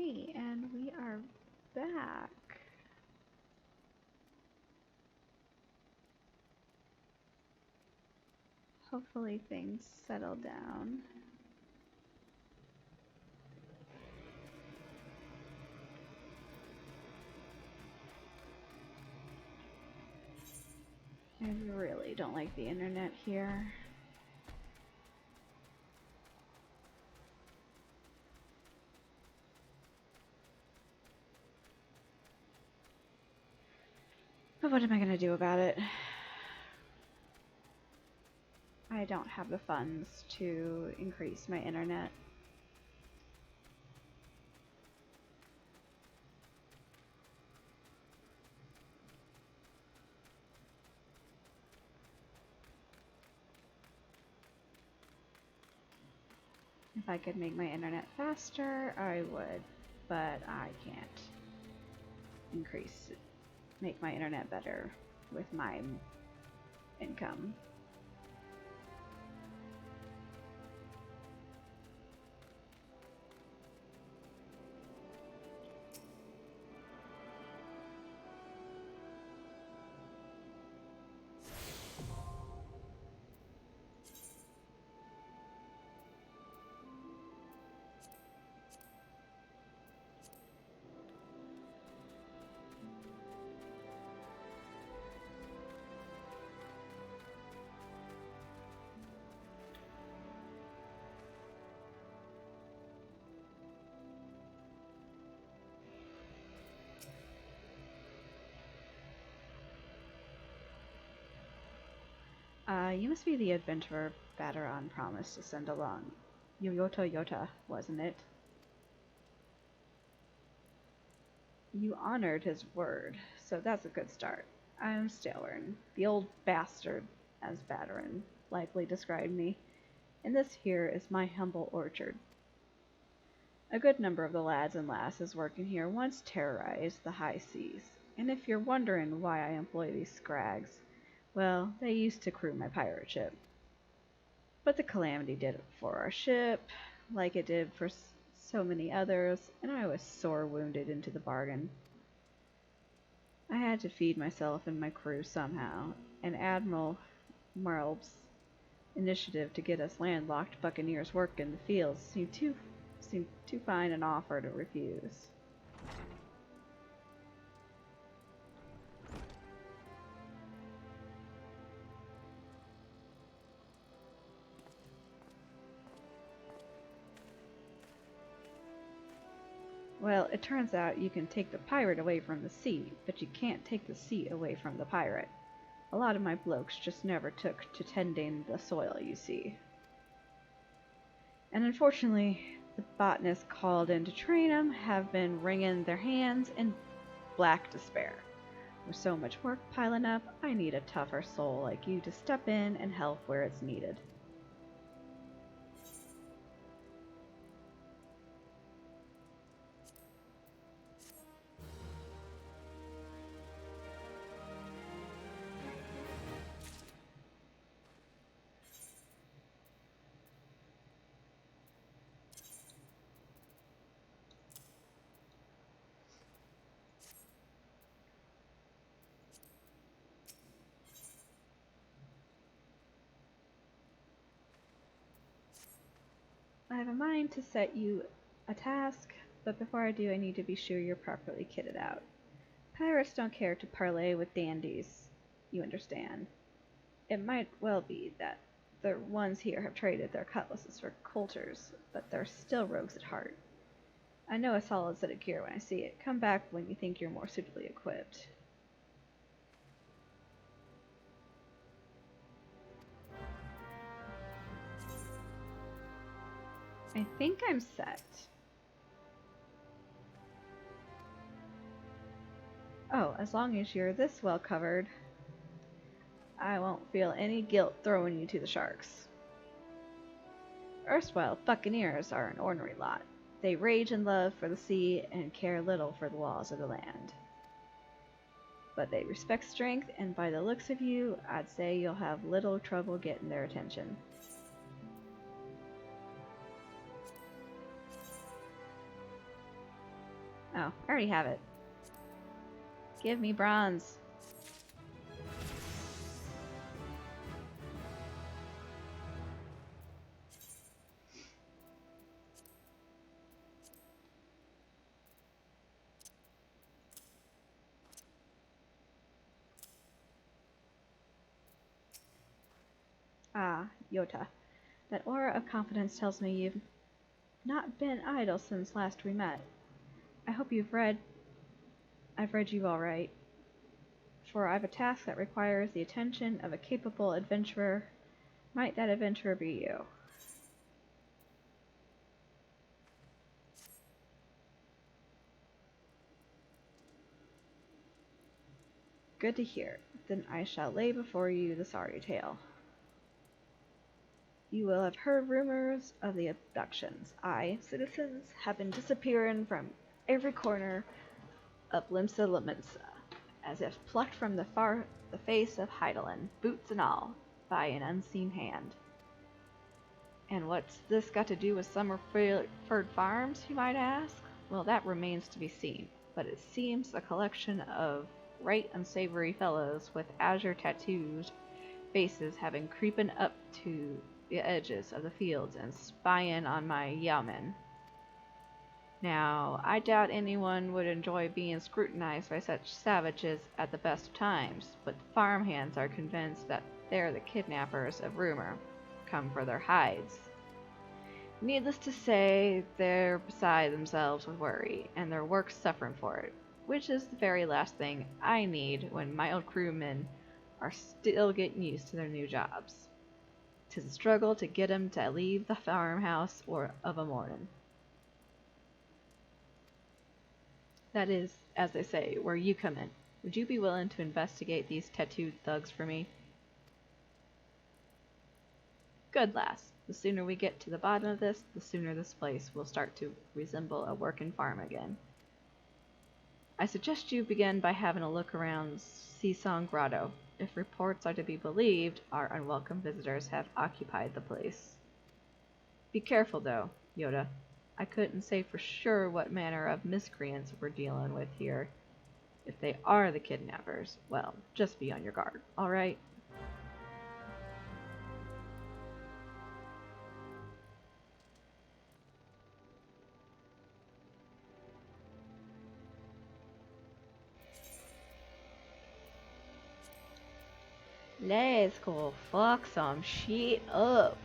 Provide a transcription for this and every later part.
Hey, and we are back. Hopefully things settle down. I really don't like the internet here. But what am I gonna do about it? I don't have the funds to increase my internet. If I could make my internet faster, I would, but I can't make my internet better with my income. You must be the adventurer Baderon promised to send along. Yoyota Yota, wasn't it? You honored his word, so that's a good start. I'm Stalern, the old bastard, as Baderon likely described me, and this here is my humble orchard. A good number of the lads and lasses working here once terrorized the high seas, and if you're wondering why I employ these scrags, well, they used to crew my pirate ship. But the calamity did it for our ship, like it did for so many others, and I was sore wounded into the bargain. I had to feed myself and my crew somehow, and Admiral Marlb's initiative to get us landlocked buccaneers work in the fields seemed too fine an offer to refuse. Well, it turns out you can take the pirate away from the sea, but you can't take the sea away from the pirate. A lot of my blokes just never took to tending the soil, you see. And unfortunately, the botanists called in to train 'em have been wringing their hands in black despair. With so much work piling up, I need a tougher soul like you to step in and help where it's needed. I have a mind to set you a task, but before I do, I need to be sure you're properly kitted out. Pirates don't care to parley with dandies, you understand. It might well be that the ones here have traded their cutlasses for coulters, but they're still rogues at heart. I know a solid set of gear when I see it. Come back when you think you're more suitably equipped. I think I'm set. Oh, as long as you're this well covered, I won't feel any guilt throwing you to the sharks. Erstwhile buccaneers are an ornery lot. They rage in love for the sea and care little for the laws of the land. But they respect strength, and by the looks of you, I'd say you'll have little trouble getting their attention. Oh, I already have it. Give me bronze. Ah, Yota. That aura of confidence tells me you've not been idle since last we met. I hope I've read you all right. For I've a task that requires the attention of a capable adventurer. Might that adventurer be you? Good to hear. Then I shall lay before you the sorry tale. You will have heard rumors of the abductions. Citizens, have been disappearing from every corner of Limsa Limensa, as if plucked from the face of Heidelin, boots and all, by an unseen hand. And what's this got to do with Summerford Farms, you might ask? Well, that remains to be seen, but it seems a collection of right unsavory fellows with azure tattooed faces have been creeping up to the edges of the fields and spying on my yeomen. Now, I doubt anyone would enjoy being scrutinized by such savages at the best of times, but the farmhands are convinced that they're the kidnappers of rumor, come for their hides. Needless to say, they're beside themselves with worry, and their work's suffering for it, which is the very last thing I need when my old crewmen are still getting used to their new jobs. 'Tis a struggle to get 'em to leave the farmhouse or of a mornin'. That is, as they say, where you come in. Would you be willing to investigate these tattooed thugs for me? Good, lass. The sooner we get to the bottom of this, the sooner this place will start to resemble a working farm again. I suggest you begin by having a look around Seasong Grotto. If reports are to be believed, our unwelcome visitors have occupied the place. Be careful, though, Yoda. I couldn't say for sure what manner of miscreants we're dealing with here. If they are the kidnappers, well, just be on your guard, alright? Let's go fuck some shit up.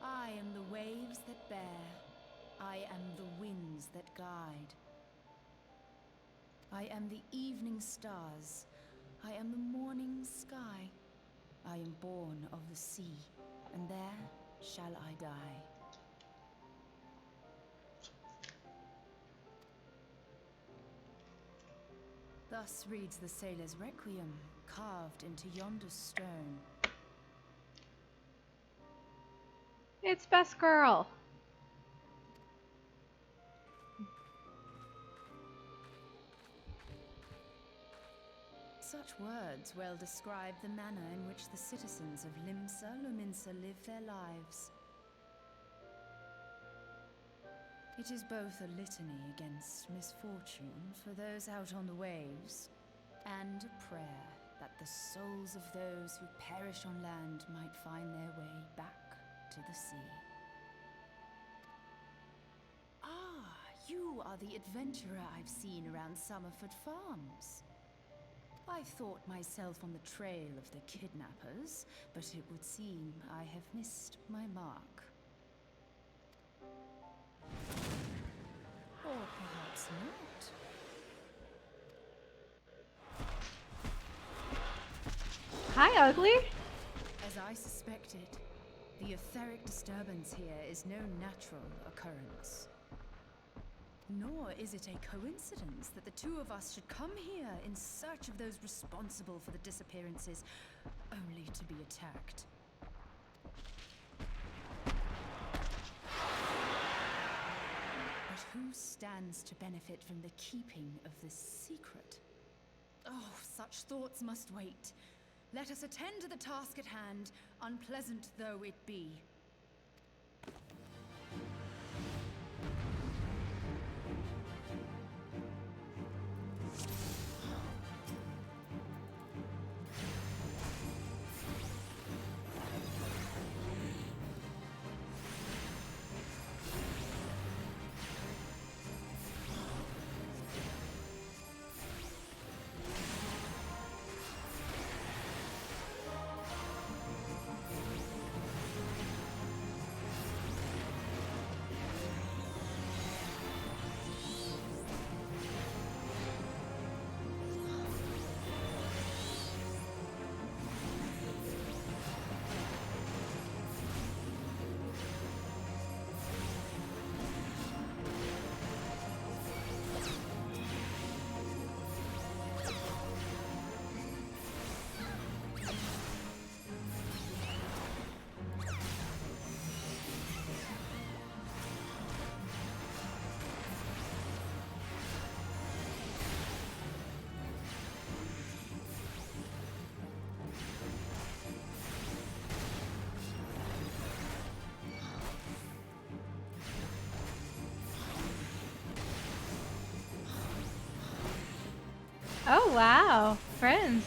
I am the waves that bear. I am the winds that guide. I am the evening stars. I am the morning sky. I am born of the sea, and there shall I die. Thus reads the sailor's requiem, carved into yonder stone. It's Best Girl. Such words well describe the manner in which the citizens of Limsa Lominsa live their lives. It is both a litany against misfortune for those out on the waves, and a prayer that the souls of those who perish on land might find their way back to the sea. Ah, you are the adventurer I've seen around Summerford Farms. I thought myself on the trail of the kidnappers, but it would seem I have missed my mark. Or perhaps not. Hi, ugly. As I suspected, the etheric disturbance here is no natural occurrence. Nor is it a coincidence that the two of us should come here in search of those responsible for the disappearances, only to be attacked. But who stands to benefit from the keeping of this secret? Oh, such thoughts must wait. Let us attend to the task at hand, unpleasant though it be. Oh, wow. Friends.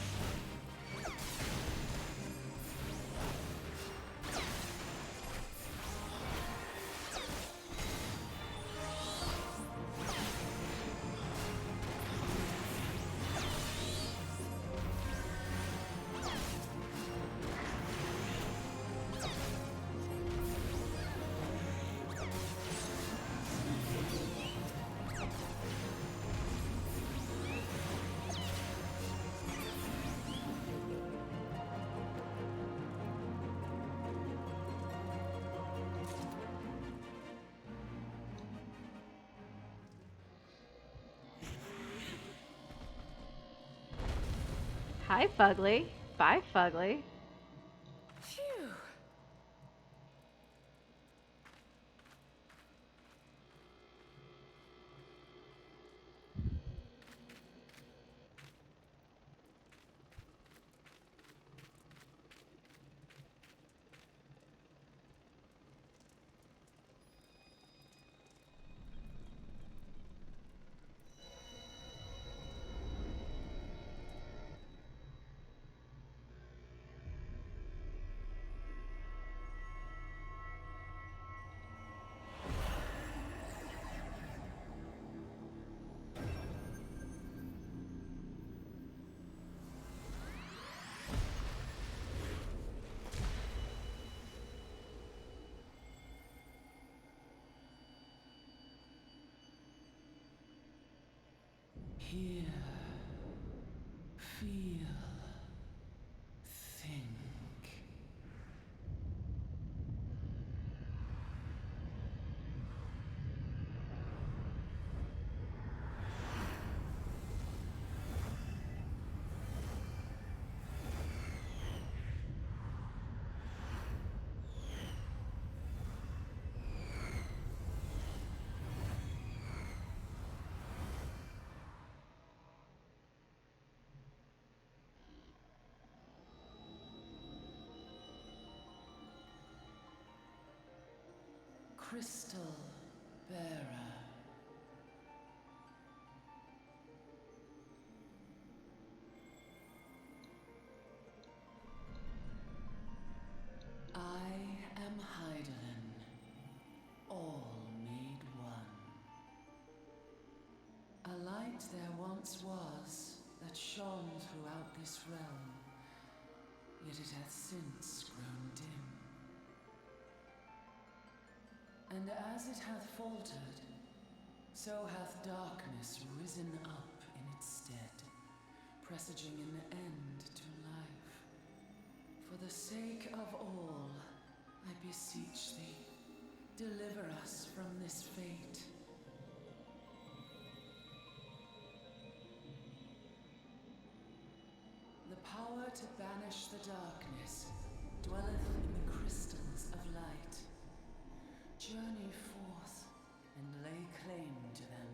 Hi, Fugly. Bye, Fugly. Phew. Hear, feel, think. crystal bearer. I am Heidelin, all made one. A light there once was that shone throughout this realm, yet it hath since grown dim. And as it hath faltered, so hath darkness risen up in its stead, presaging an end to life. For the sake of all, I beseech thee, deliver us from this fate. The power to banish the darkness dwelleth in the crystals of light. Journey forth and lay claim to them.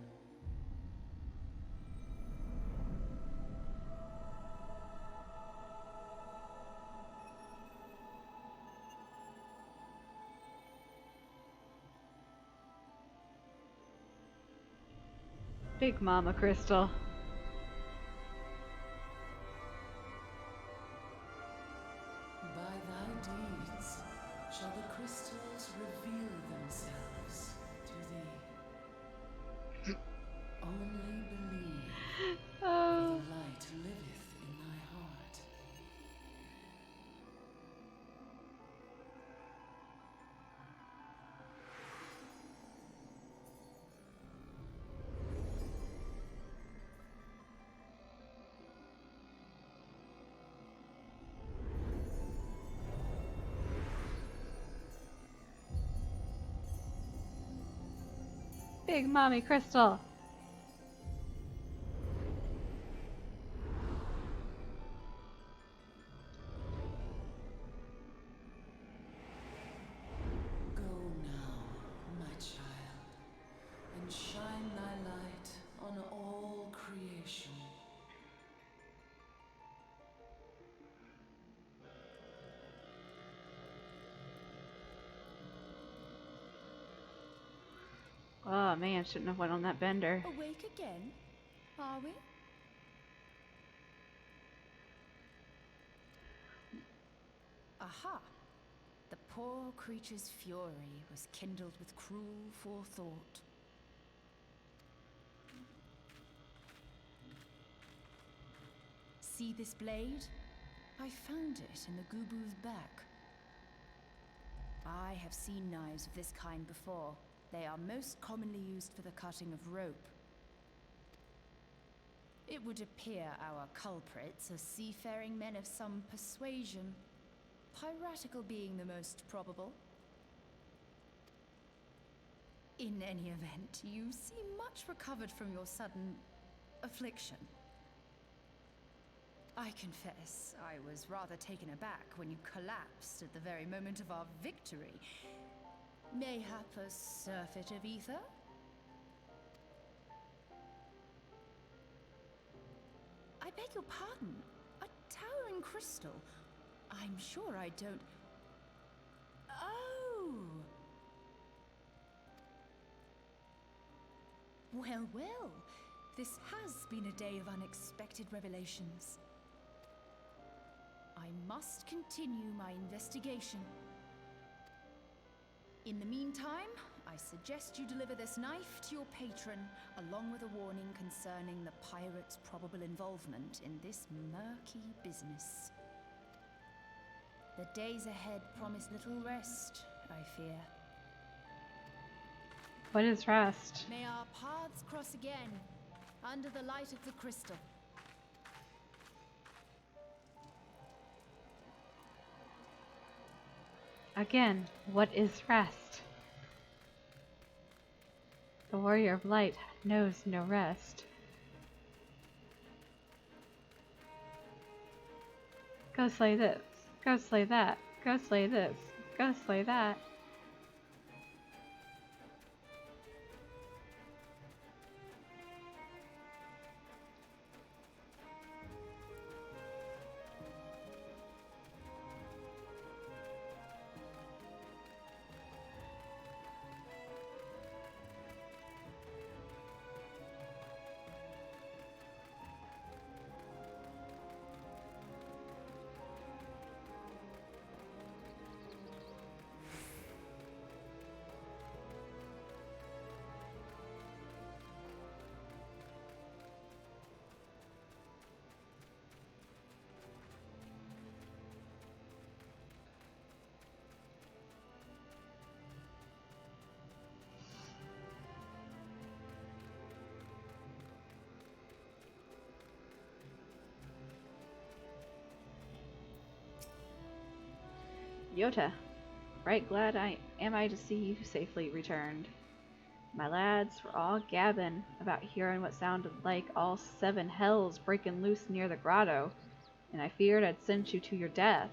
Big Mama Crystal. By thy deeds shall the crystals reveal themselves to thee. Only believe, for Oh. the light liveth in thy heart. Big Mommy Crystal. Go now, my child, and shine thy light on all creation. Oh man, shouldn't have went on that bender. Awake again, are we? Aha! The poor creature's fury was kindled with cruel forethought. See this blade? I found it in the Gubu's back. I have seen knives of this kind before. They are most commonly used for the cutting of rope. It would appear our culprits are seafaring men of some persuasion, piratical being the most probable. In any event, you seem much recovered from your sudden affliction. I confess, I was rather taken aback when you collapsed at the very moment of our victory. Mayhap a surfeit of ether? I beg your pardon. A towering crystal. I'm sure I don't... Oh! Well, well. This has been a day of unexpected revelations. I must continue my investigation. In the meantime, I suggest you deliver this knife to your patron, along with a warning concerning the pirate's probable involvement in this murky business. The days ahead promise little rest, I fear. What is rest? May our paths cross again, under the light of the crystal. Again, what is rest? The warrior of light knows no rest. Go slay this. Go slay that. Go slay this. Go slay that. Yota, right glad I to see you safely returned. My lads were all gabbing about hearing what sounded like all 7 hells breaking loose near the grotto, and I feared I'd sent you to your death.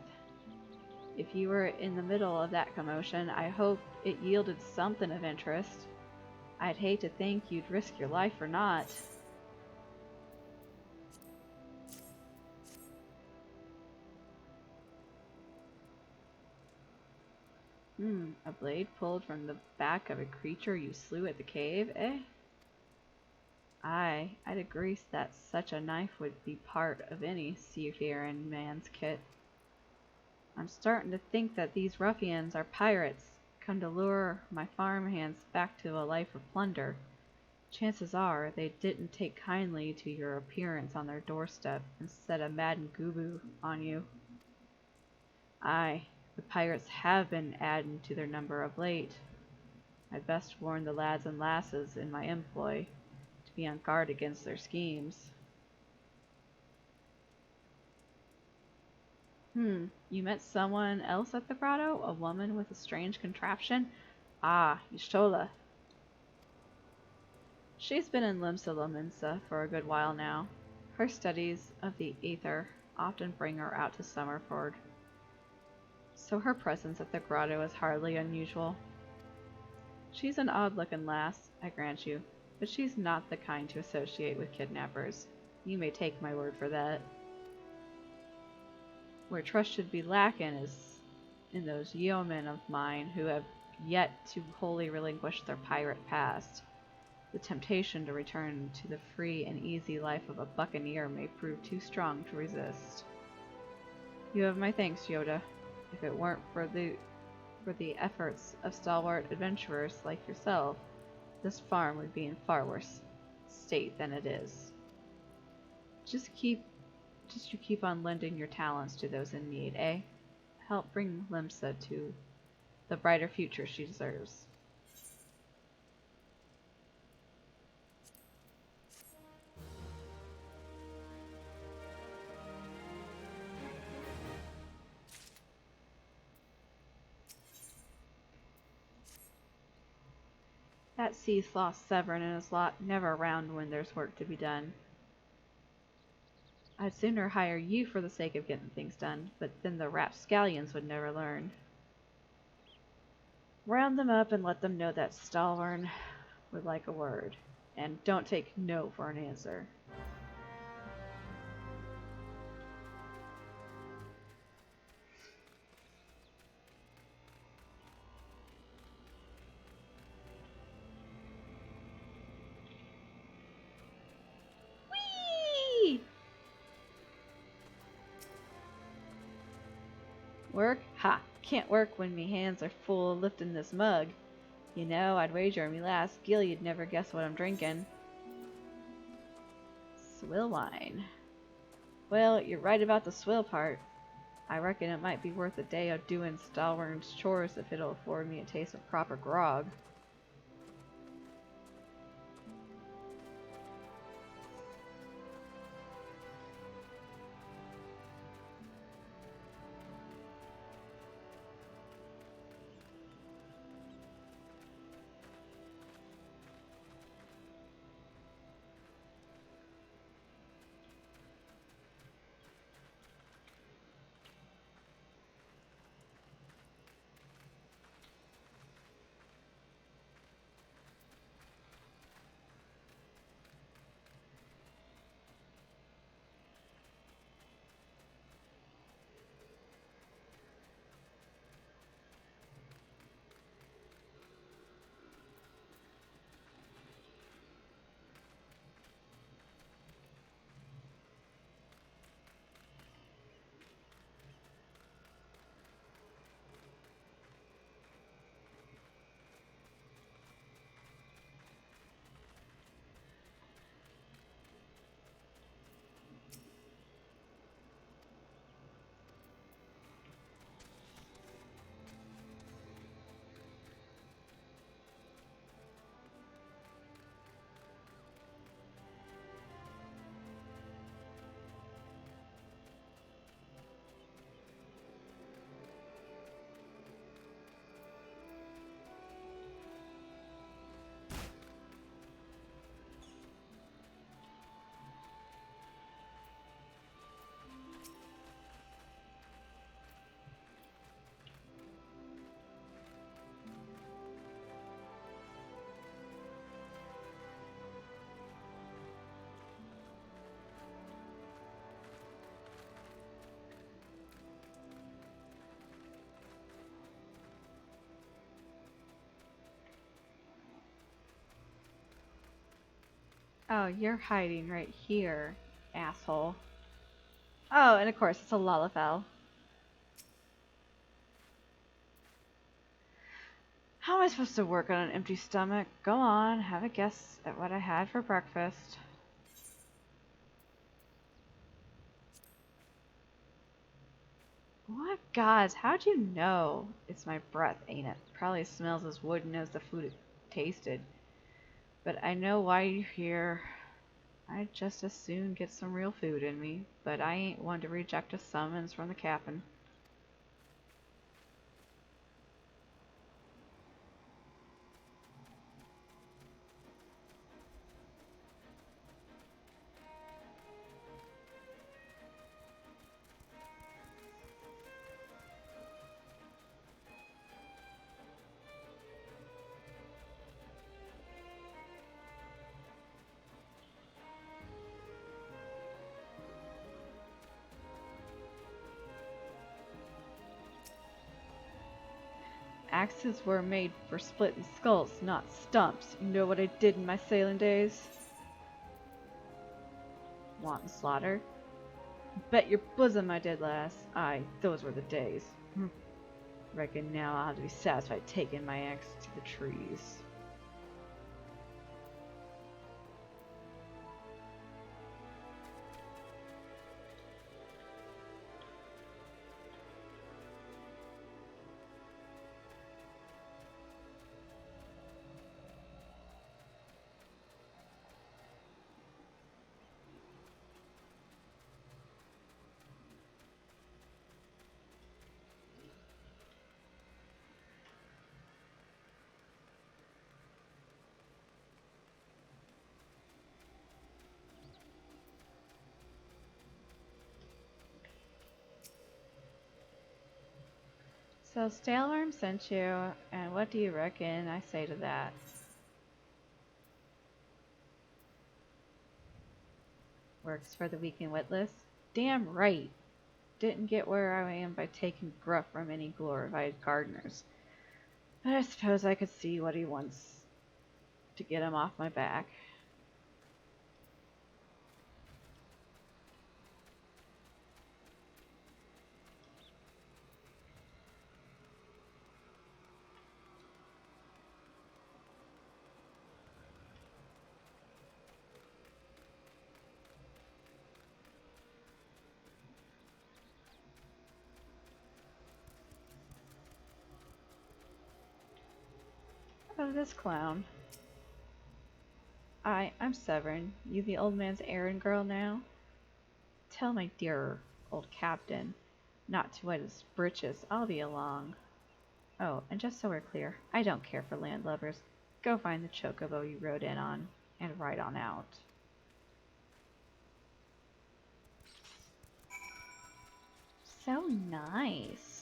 If you were in the middle of that commotion, I hope it yielded something of interest. I'd hate to think you'd risk your life or not. A blade pulled from the back of a creature you slew at the cave, eh? Aye, I'd agree that such a knife would be part of any seafaring man's kit. I'm starting to think that these ruffians are pirates, come to lure my farmhands back to a life of plunder. Chances are they didn't take kindly to your appearance on their doorstep and set a maddened gooboo on you. Aye, the pirates have been adding to their number of late. I'd best warn the lads and lasses in my employ to be on guard against their schemes. You met someone else at the grotto? A woman with a strange contraption? Ah, Y'shtola. She's been in Limsa for a good while now. Her studies of the aether often bring her out to Summerford, so her presence at the grotto is hardly unusual. She's an odd-looking lass, I grant you, but she's not the kind to associate with kidnappers. You may take my word for that. Where trust should be lacking is in those yeomen of mine who have yet to wholly relinquish their pirate past. The temptation to return to the free and easy life of a buccaneer may prove too strong to resist. You have my thanks, Yoda. If it weren't for the efforts of stalwart adventurers like yourself, this farm would be in far worse state than it is. Just you keep on lending your talents to those in need, eh? Help bring Limsa to the brighter future she deserves. That sea sloth Severin and his lot never round when there's work to be done. I'd sooner hire you for the sake of getting things done, but then the rapscallions would never learn. Round them up and let them know that Stalwern would like a word, and don't take no for an answer. Whee! Work? Ha! Can't work when me hands are full of lifting this mug. You know, I'd wager me last gill you'd never guess what I'm drinking. Swill wine. Well, you're right about the swill part. I reckon it might be worth a day of doing Stalwern's chores if it'll afford me a taste of proper grog. Oh, you're hiding right here, asshole. Oh, and of course it's a Lalafell. How am I supposed to work on an empty stomach? Go on, have a guess at what I had for breakfast. What gods? How'd you know? It's my breath, ain't it? Probably smells as wooden as the food it tasted. But I know why you're here. I'd just as soon get some real food in me, but I ain't one to reject a summons from the captain. Axes were made for splitting skulls, not stumps. You know what I did in my sailing days? Wanton slaughter? Bet your bosom I did, lass. Aye, those were the days. Reckon now I'll have to be satisfied taking my axe to the trees. So Staleworm sent you, and what do you reckon I say to that? Works for the weekend wit list? Damn right! Didn't get where I am by taking gruff from any glorified gardeners. But I suppose I could see what he wants to get him off my back. Oh, this clown. I'm Severin. You the old man's errand girl now? Tell my dear old captain not to wet his breeches. I'll be along. Oh, and just so we're clear, I don't care for landlubbers. Go find the chocobo you rode in on and ride on out. So nice.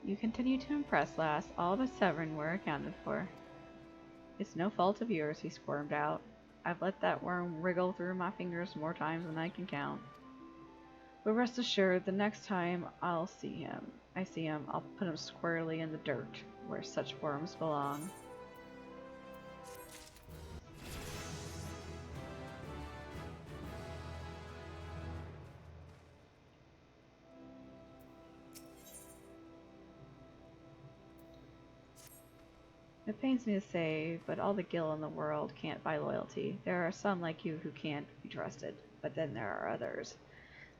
You continue to impress, lass. All but Severin were accounted for. It's no fault of yours, he squirmed out. I've let that worm wriggle through my fingers more times than I can count. But rest assured, the next time I see him, I'll put him squarely in the dirt, where such worms belong. It pains me to say, but all the gil in the world can't buy loyalty. There are some like you who can't be trusted, but then there are others.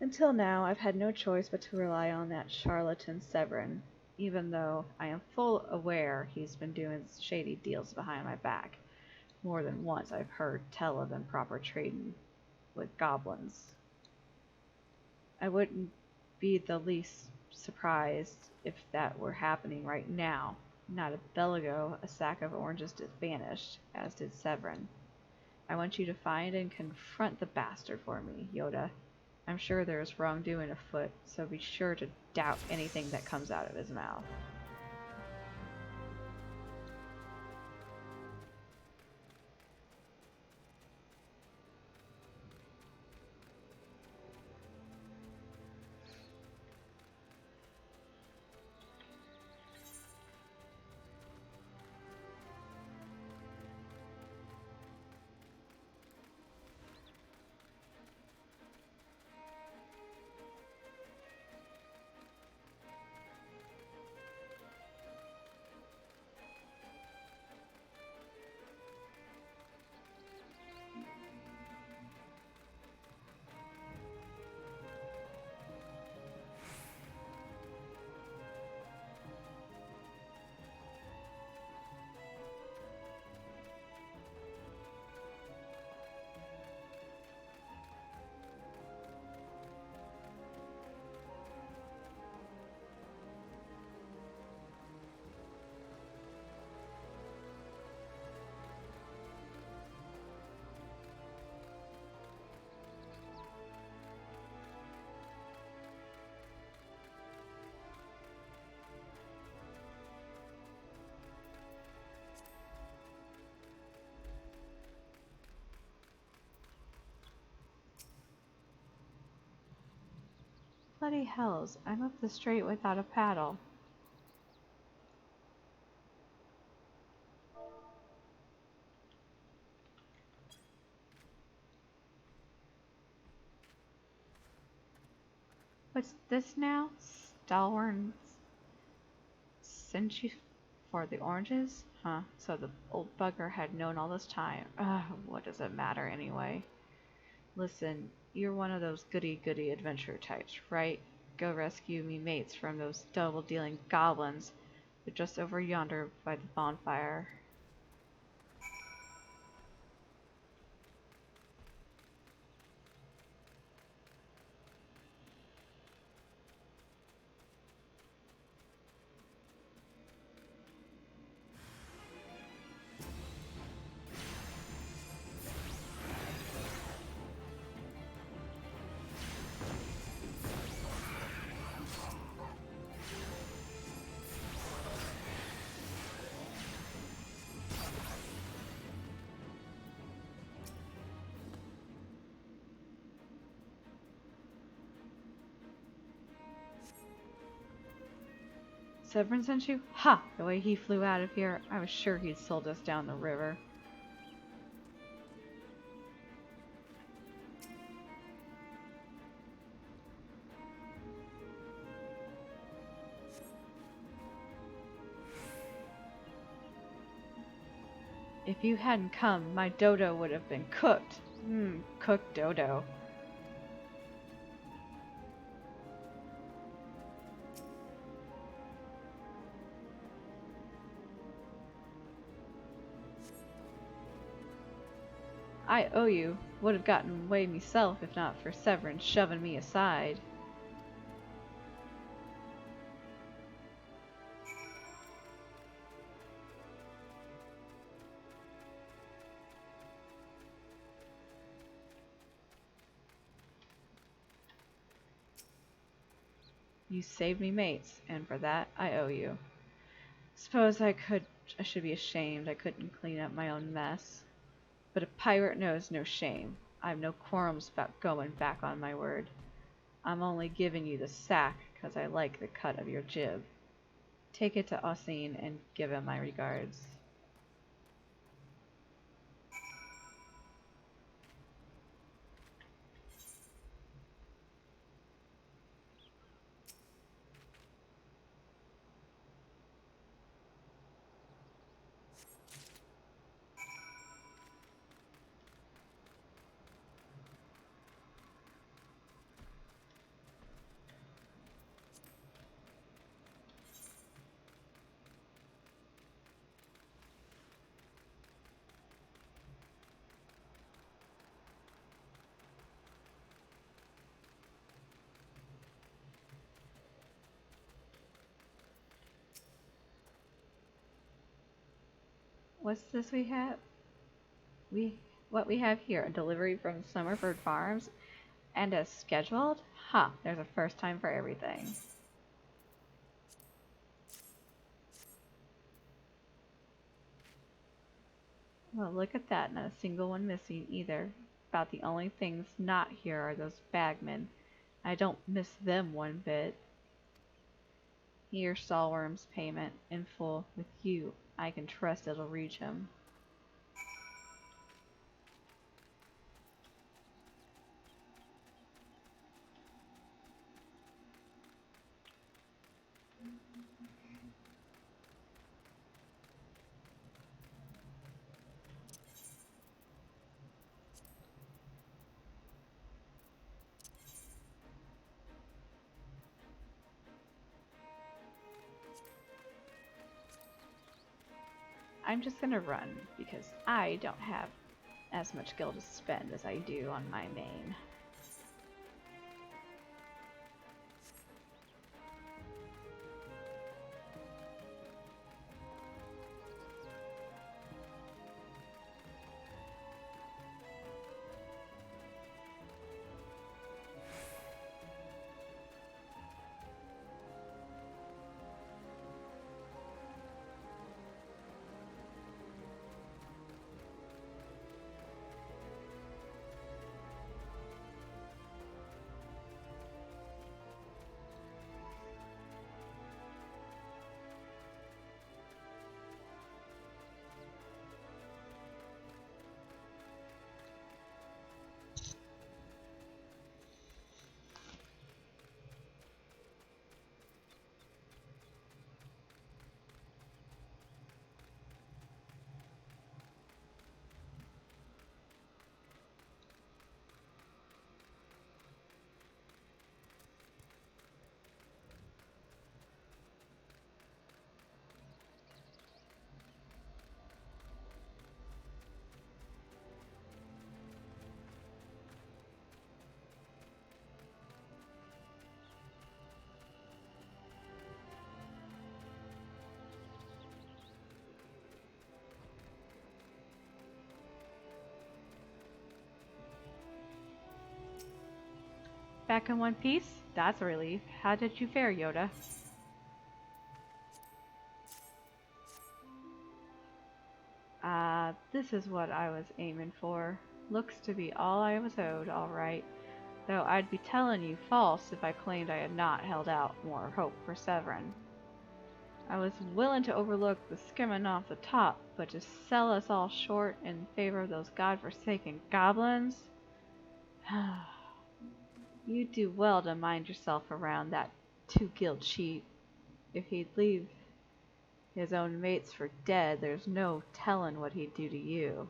Until now, I've had no choice but to rely on that charlatan Severin, even though I am full aware he's been doing shady deals behind my back. More than once I've heard tell of improper trading with goblins. I wouldn't be the least surprised if that were happening right now. Not a bell ago, a sack of oranges just vanished, as did Severin. I want you to find and confront the bastard for me, Yoda. I'm sure there is wrongdoing afoot, so be sure to doubt anything that comes out of his mouth. Bloody hells, I'm up the strait without a paddle. What's this now? Stalwart sent you for the oranges? Huh, so the old bugger had known all this time. Ugh, what does it matter anyway? Listen, you're one of those goody-goody adventure types, right? Go rescue me mates from those double-dealing goblins. They're just over yonder by the bonfire. Severin sent you? Ha! The way he flew out of here, I was sure he'd sold us down the river. If you hadn't come, my dodo would have been cooked. Cooked dodo. I owe you. Would have gotten away myself if not for Severin shoving me aside. You saved me mates, and for that I owe you. Suppose I should be ashamed I couldn't clean up my own mess. But a pirate knows no shame. I've no qualms about going back on my word. I'm only giving you the sack 'cause I like the cut of your jib. Take it to Ossine and give him my regards. What's this we have? What we have here, a delivery from Summerford Farms, and as scheduled? Huh, there's a first time for everything. Well, look at that, not a single one missing either. About the only things not here are those bagmen. I don't miss them one bit. Here's Salworm's payment, in full, with you. I can trust it'll reach him. I'm just gonna run, because I don't have as much gil to spend as I do on my main. Back in one piece? That's a relief. How did you fare, Yoda? This is what I was aiming for. Looks to be all I was owed, all right. Though I'd be telling you false if I claimed I had not held out more hope for Severin. I was willing to overlook the skimming off the top, but to sell us all short in favor of those godforsaken goblins? You'd do well to mind yourself around that two-guild cheat. If he'd leave his own mates for dead, there's no telling what he'd do to you.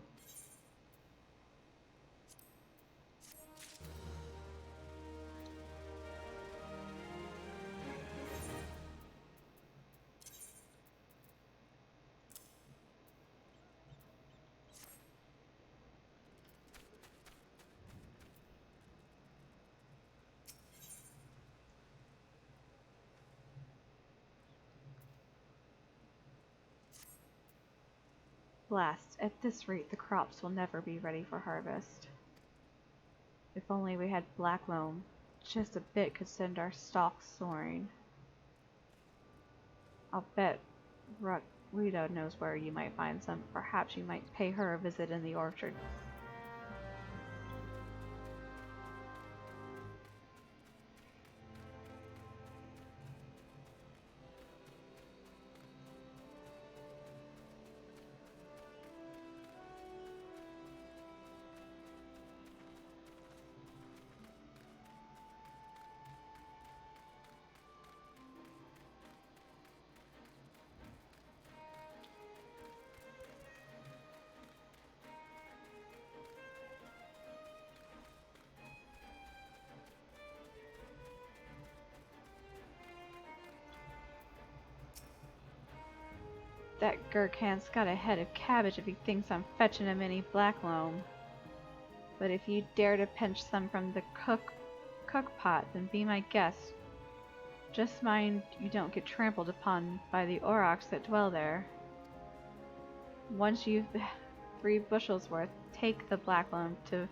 Blast, at this rate the crops will never be ready for harvest. If only we had black loam, just a bit could send our stalks soaring. I'll bet Rita knows where you might find some. Perhaps you might pay her a visit in the orchard. That Gurkhan's got a head of cabbage if he thinks I'm fetching him any black loam. But if you dare to pinch some from the cook pot, then be my guest. Just mind you don't get trampled upon by the aurochs that dwell there. Once you've 3 bushels worth, take the black loam to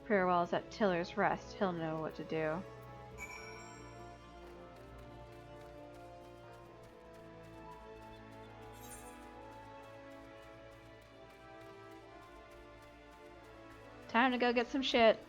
Farewell's at Tiller's Rest. He'll know what to do. Time to go get some shit.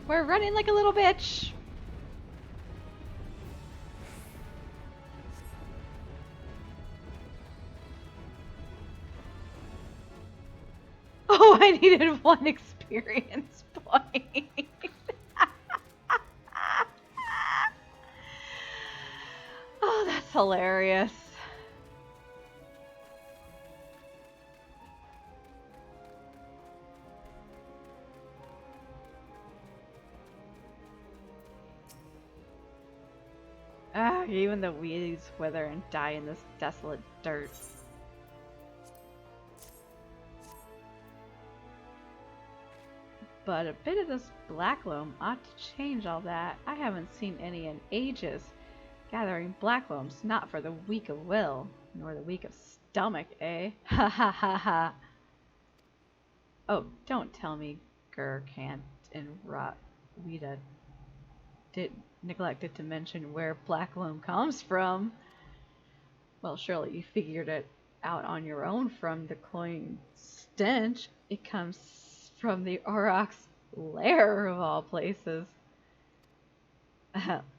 We're running like a little bitch. Oh, I needed 1 experience point. Oh, that's hilarious. Ah, even the weeds wither and die in this desolate dirt. But a bit of this black loam ought to change all that. I haven't seen any in ages. Gathering black loam's not for the weak of will, nor the weak of stomach, eh? Ha ha ha ha. Oh, don't tell me Gurkant and Rotweeda neglected to mention where black loam comes from. Well, surely you figured it out on your own from the cloying stench. It comes from the Aurochs' lair of all places.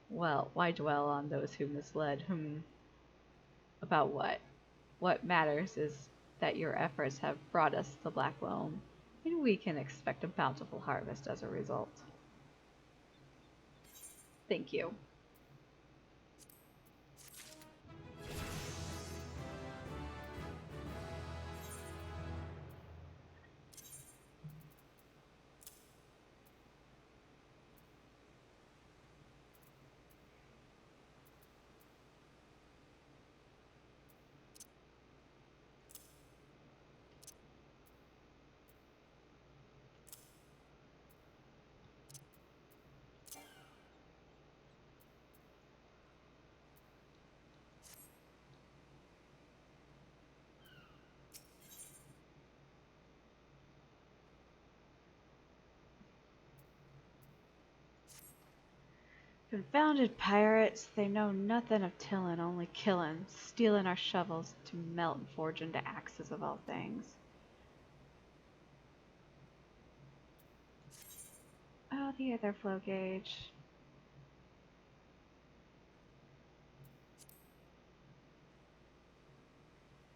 Well, why dwell on those who misled whom? About what? What matters is that your efforts have brought us the black loam, and we can expect a bountiful harvest as a result. Thank you. Confounded pirates, they know nothing of tillin', only killin', stealin' our shovels to melt and forge into axes of all things. Oh, the ether flow gauge.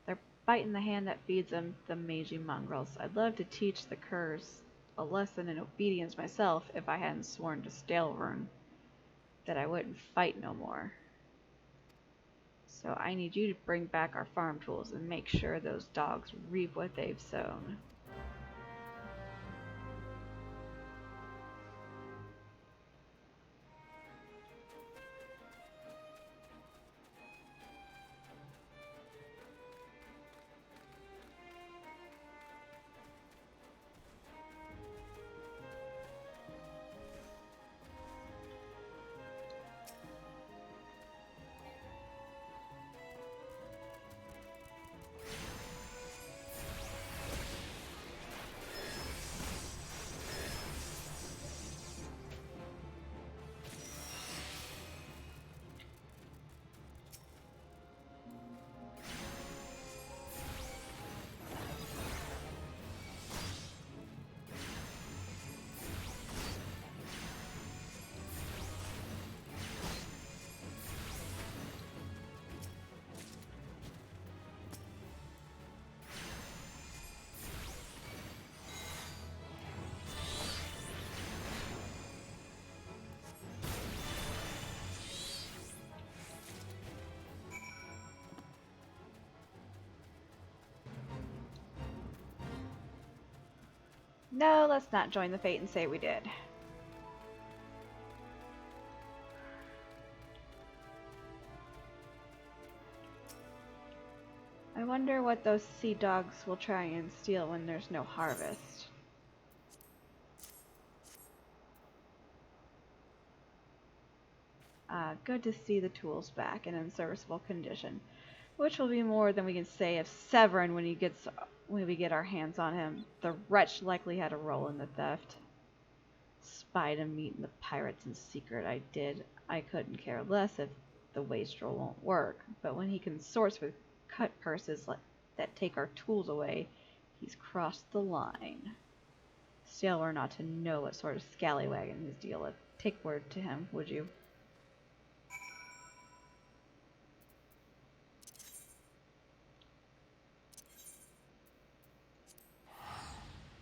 They're biting the hand that feeds them, the mangy mongrels. I'd love to teach the curs a lesson in obedience myself if I hadn't sworn to Stalrun. that I wouldn't fight no more. So I need you to bring back our farm tools and make sure those dogs reap what they've sown. No, let's not join the fate and say we did. I wonder what those sea dogs will try and steal when there's no harvest. Good to see the tools back in serviceable condition, which will be more than we can say of Severin when we get our hands on him. The wretch likely had a role in the theft. Spied him meeting the pirates in secret. I couldn't care less if the wastrel won't work, but when he consorts with cut purses that take our tools away, he's crossed the line. Still, we're not to know what sort of scallywagon he's deal with. Take word to him, would you?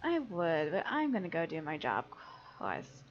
I would, but I'm gonna go do my job, guys.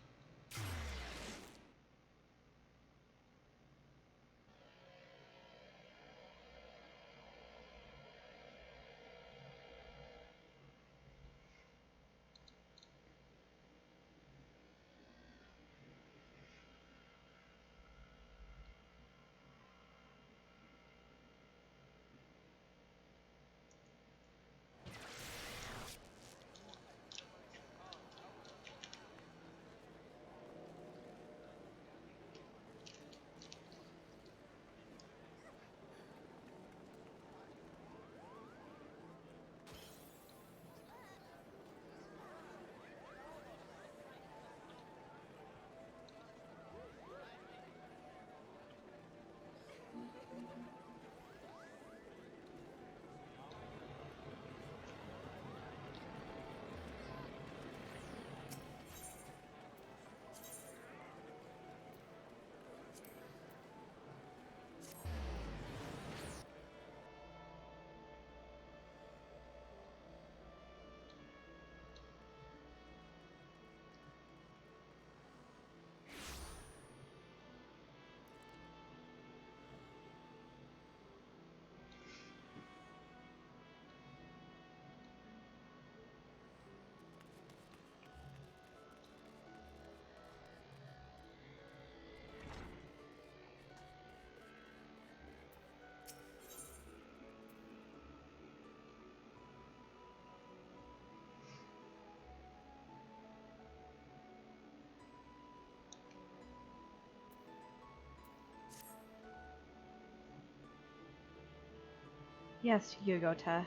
Yes, Yogota.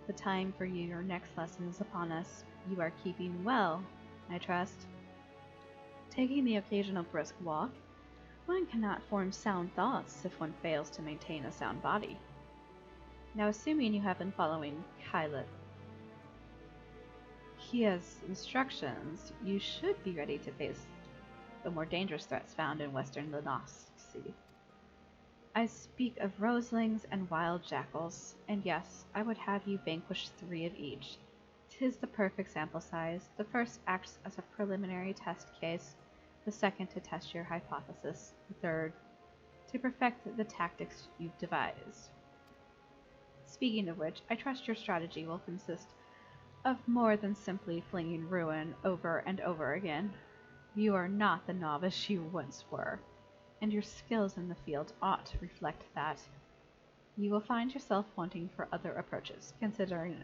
The time for your next lesson is upon us. You are keeping well, I trust. Taking the occasional brisk walk, one cannot form sound thoughts if one fails to maintain a sound body. Now, assuming you have been following Kia's instructions, you should be ready to face the more dangerous threats found in western Lenos Sea. I speak of roselings and wild jackals, and yes, I would have you vanquish 3 of each. 'Tis the perfect sample size. The first acts as a preliminary test case, The second to test your hypothesis. The third to perfect the tactics you've devised. Speaking of which, I trust your strategy will consist of more than simply flinging ruin over and over again. You are not the novice you once were, and your skills in the field ought to reflect that. You will find yourself wanting for other approaches, considering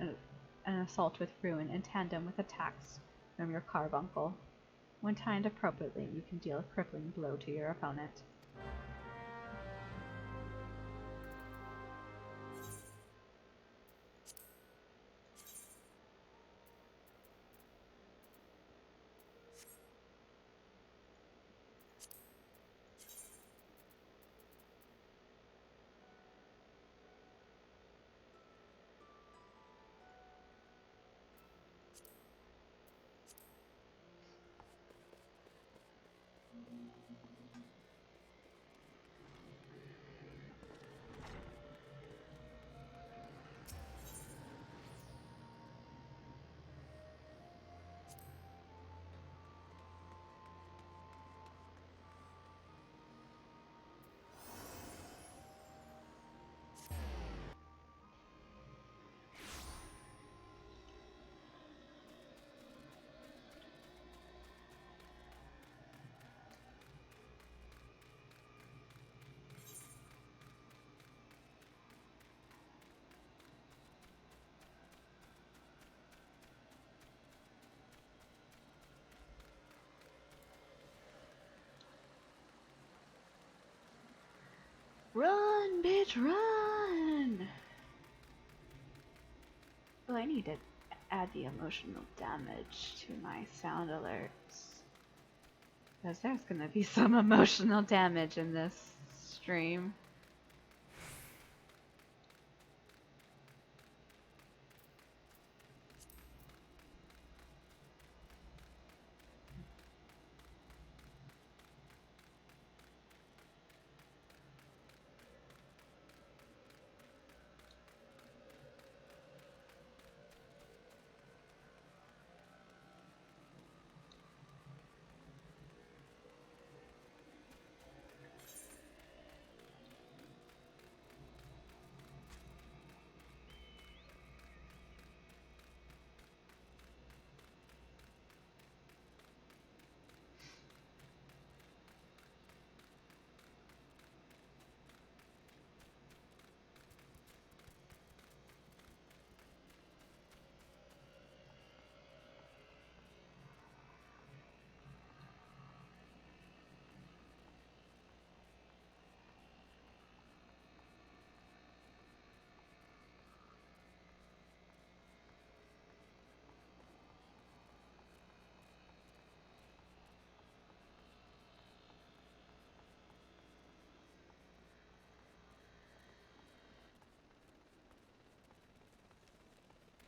an assault with ruin in tandem with attacks from your carbuncle. When timed appropriately, you can deal a crippling blow to your opponent. Run, bitch, run! Oh, I need to add the emotional damage to my sound alerts. Because there's gonna be some emotional damage in this stream.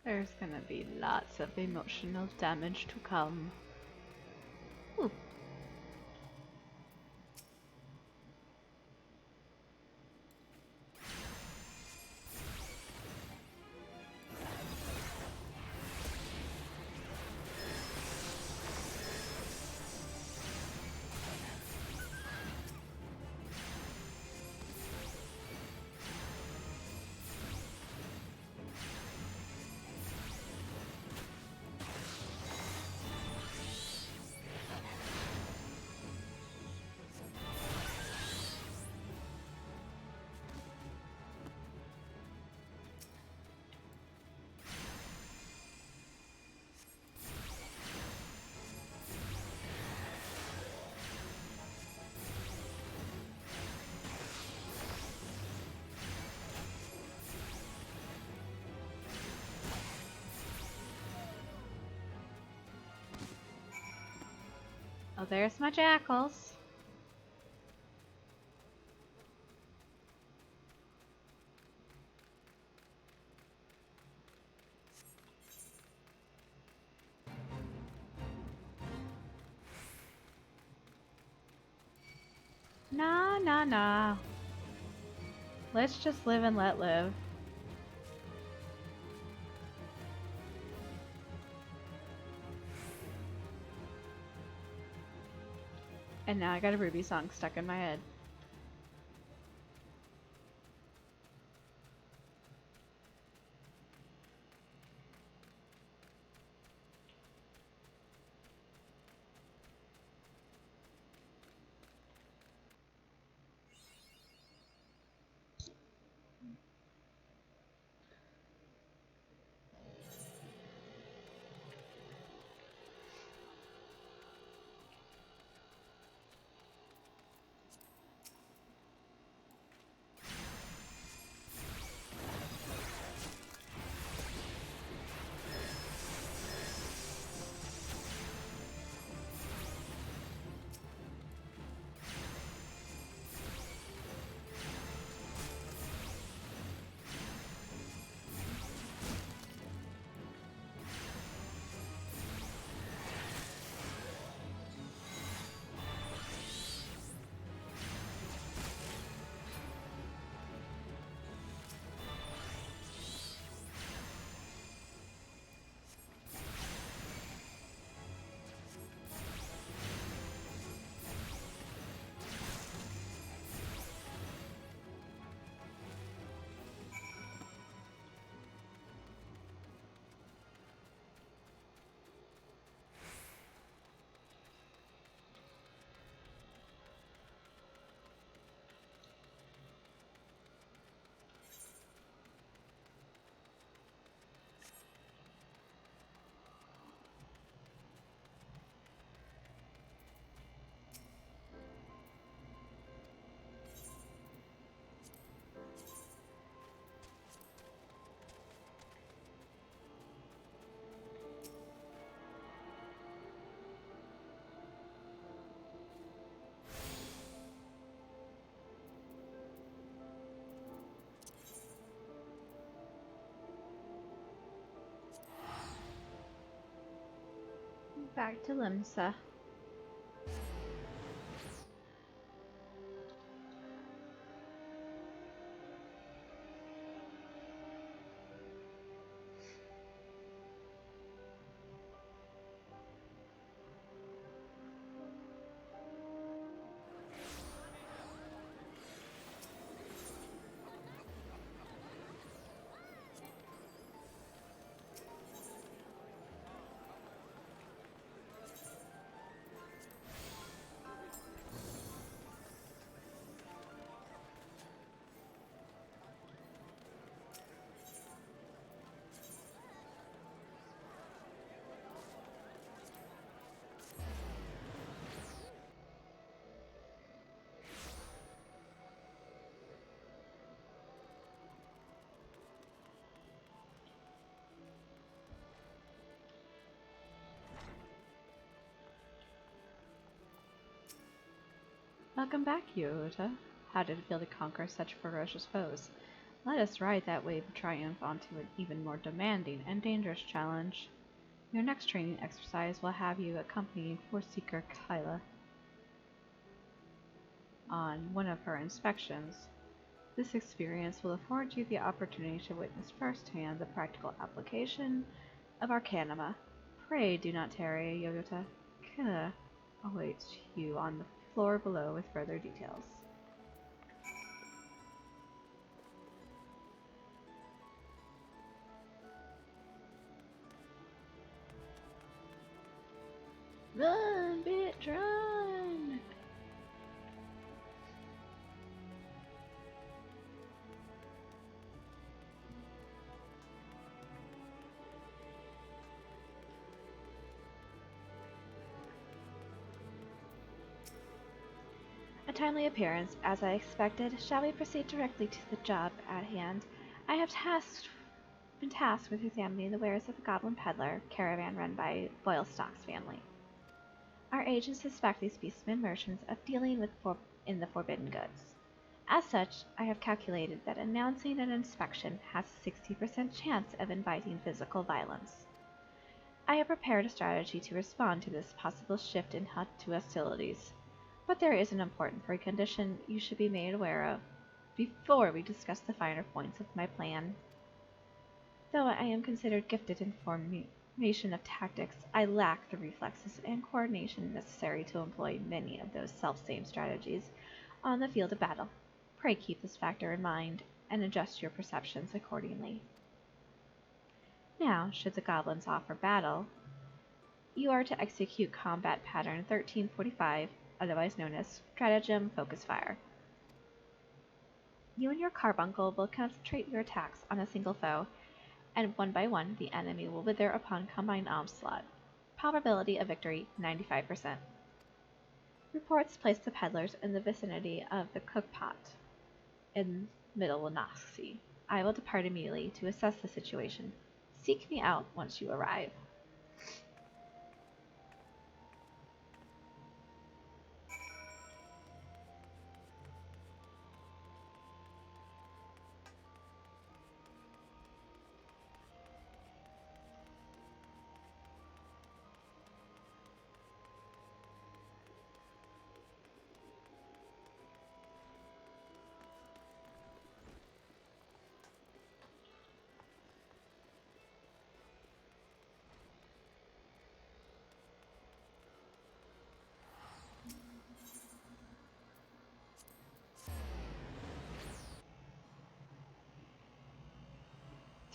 There's gonna be lots of emotional damage to come. Ooh. Oh, there's my jackals. Nah, nah, nah. Let's just live and let live. And now I got a Ruby song stuck in my head. Back to Limsa. Welcome back, Yota. How did it feel to conquer such ferocious foes? Let us ride that wave of triumph onto an even more demanding and dangerous challenge. Your next training exercise will have you accompanying Force Seeker Kyla on one of her inspections. This experience will afford you the opportunity to witness firsthand the practical application of Arcanima. Pray do not tarry, Yogota. Kyla awaits you on the floor below with further details. Run, bitch, run! A timely appearance, as I expected. Shall we proceed directly to the job at hand? I have been tasked with examining the wares of a goblin peddler caravan run by Boylstock's family. Our agents suspect these beastmen merchants of dealing in the forbidden goods. As such, I have calculated that announcing an inspection has a 60% chance of inviting physical violence. I have prepared a strategy to respond to this possible shift to hostilities, but there is an important precondition you should be made aware of before we discuss the finer points of my plan. Though I am considered gifted in Of tactics, I lack the reflexes and coordination necessary to employ many of those self-same strategies on the field of battle. Pray keep this factor in mind and adjust your perceptions accordingly. Now, should the goblins offer battle, you are to execute combat pattern 1345, otherwise known as Stratagem Focus Fire. You and your carbuncle will concentrate your attacks on a single foe, and one by one the enemy will wither upon combined onslaught. Probability of victory 95%. Reports place the peddlers in the vicinity of the cookpot in Middle Wanaxi. I will depart immediately to assess the situation. Seek me out once you arrive.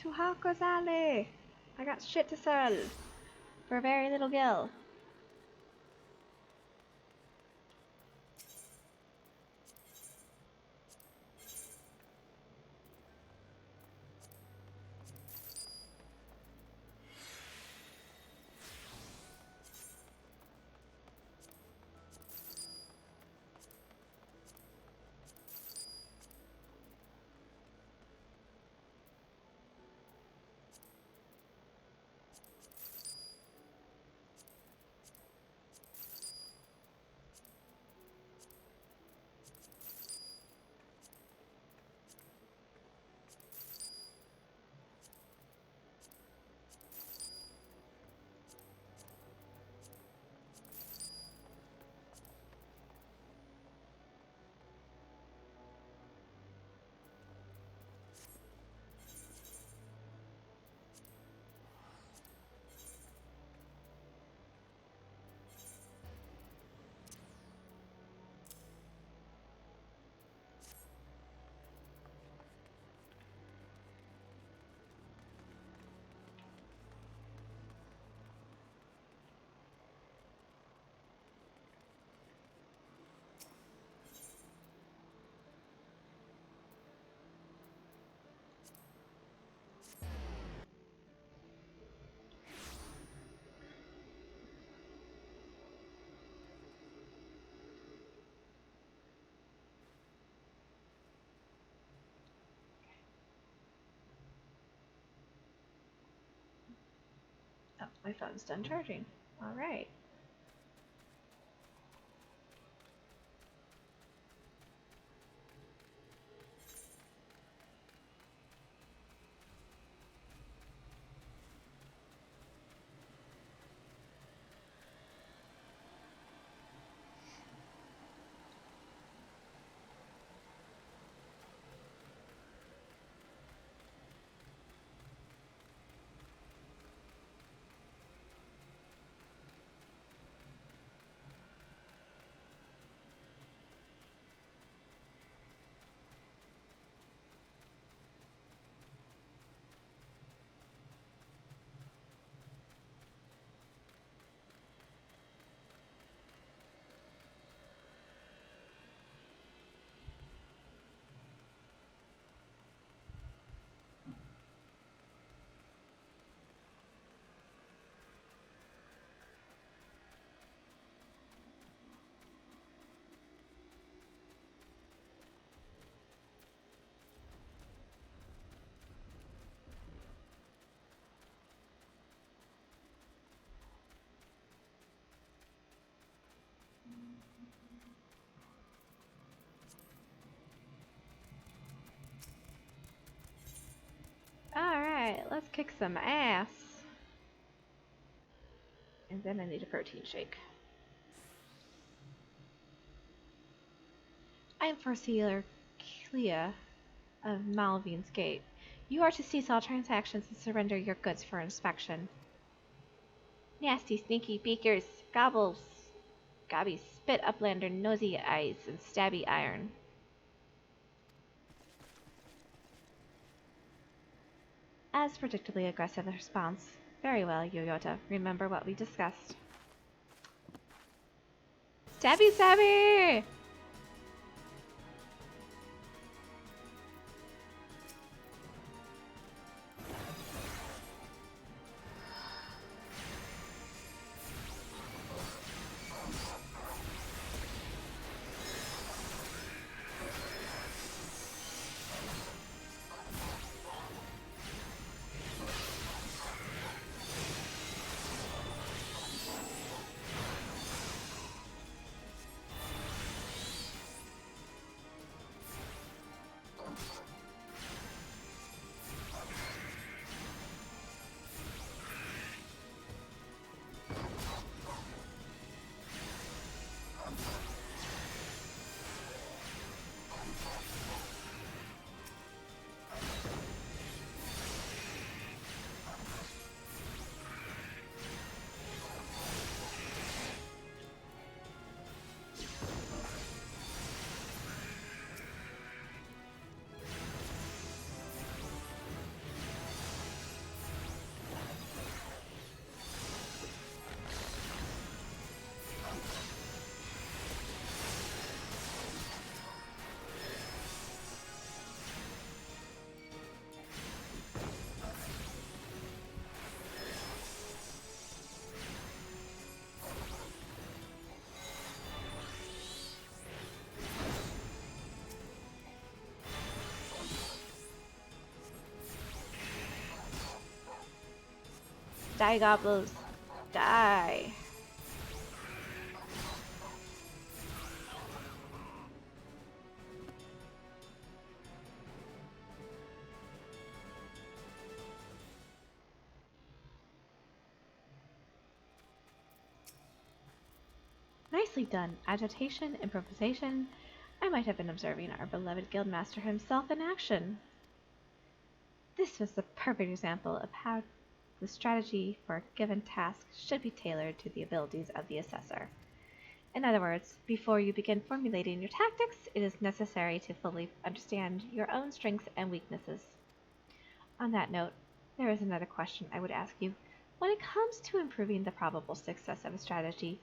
To Hako's Alley! I got shit to sell for very little gil. Oh, my phone's done charging. Alright. Alright, let's kick some ass. And then I need a protein shake. I am Foreseer Clea of Malvine's Gate. You are to cease all transactions and surrender your goods for inspection. Nasty, sneaky beakers, gobbles, gobby spit uplander, nosy eyes, and stabby iron. As predictably aggressive a response. Very well, Yoyota. Remember what we discussed. Stabby, stabby! Die, gobbles. Die. Nicely done. Agitation, improvisation. I might have been observing our beloved guildmaster himself in action. This was the perfect example of how the strategy for a given task should be tailored to the abilities of the assessor. In other words, before you begin formulating your tactics, it is necessary to fully understand your own strengths and weaknesses. On that note, there is another question I would ask you. When it comes to improving the probable success of a strategy,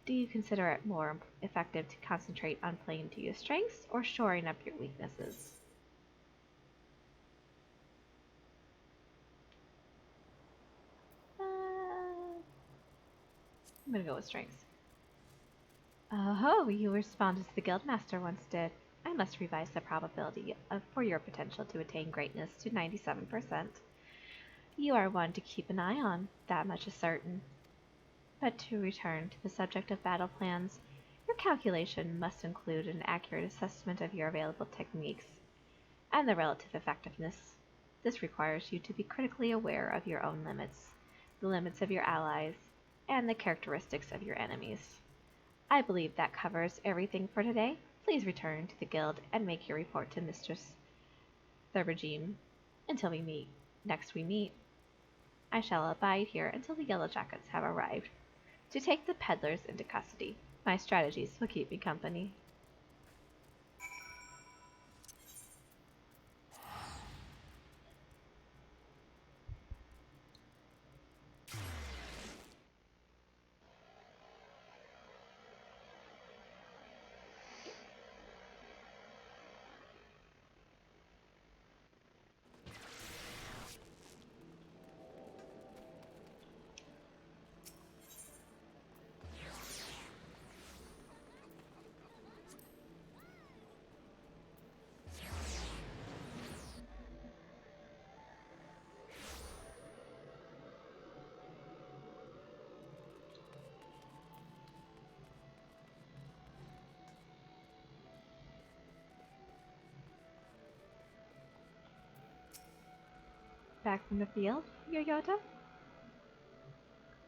do you consider it more effective to concentrate on playing to your strengths or shoring up your weaknesses? I'm gonna go with strengths. Oh, you responded as the guildmaster once did. I must revise the probability for your potential to attain greatness to 97%. You are one to keep an eye on, that much is certain. But to return to the subject of battle plans, your calculation must include an accurate assessment of your available techniques and the relative effectiveness. This requires you to be critically aware of your own limits, the limits of your allies, and the characteristics of your enemies. I believe that covers everything for today. Please return to the guild and make your report to Mistress Thurbergene. Until next we meet, I shall abide here until the Yellow Jackets have arrived to take the peddlers into custody. My strategies will keep me company. Back from the field, Yoyota?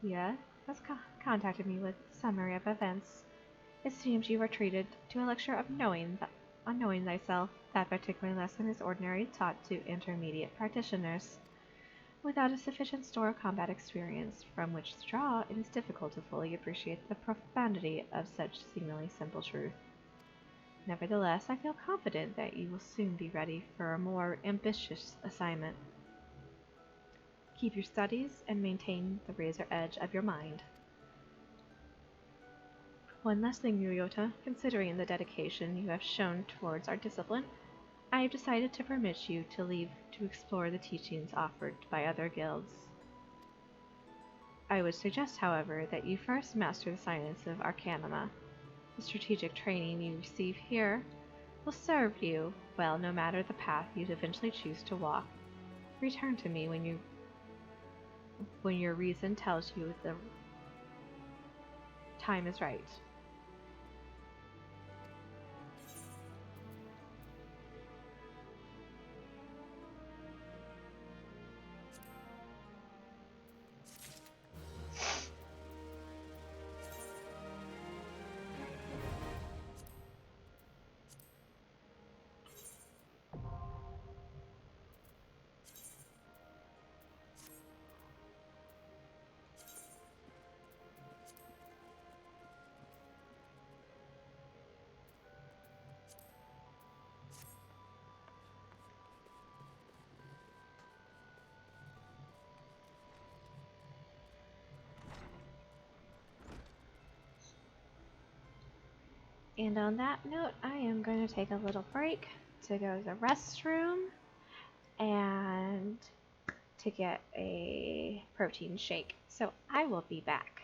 Lita has contacted me with summary of events. It seems you were treated to a lecture of on knowing thyself. That particular lesson is ordinarily taught to intermediate practitioners. Without a sufficient store of combat experience from which to draw, it is difficult to fully appreciate the profundity of such seemingly simple truth. Nevertheless, I feel confident that you will soon be ready for a more ambitious assignment. Keep your studies and maintain the razor edge of your mind. One last thing, Ryota. Considering the dedication you have shown towards our discipline, I have decided to permit you to leave to explore the teachings offered by other guilds. I would suggest, however, that you first master the science of Arcanima. The strategic training you receive here will serve you well no matter the path you eventually choose to walk. Return to me when your reason tells you the time is right. And on that note, I am going to take a little break to go to the restroom and to get a protein shake. So I will be back.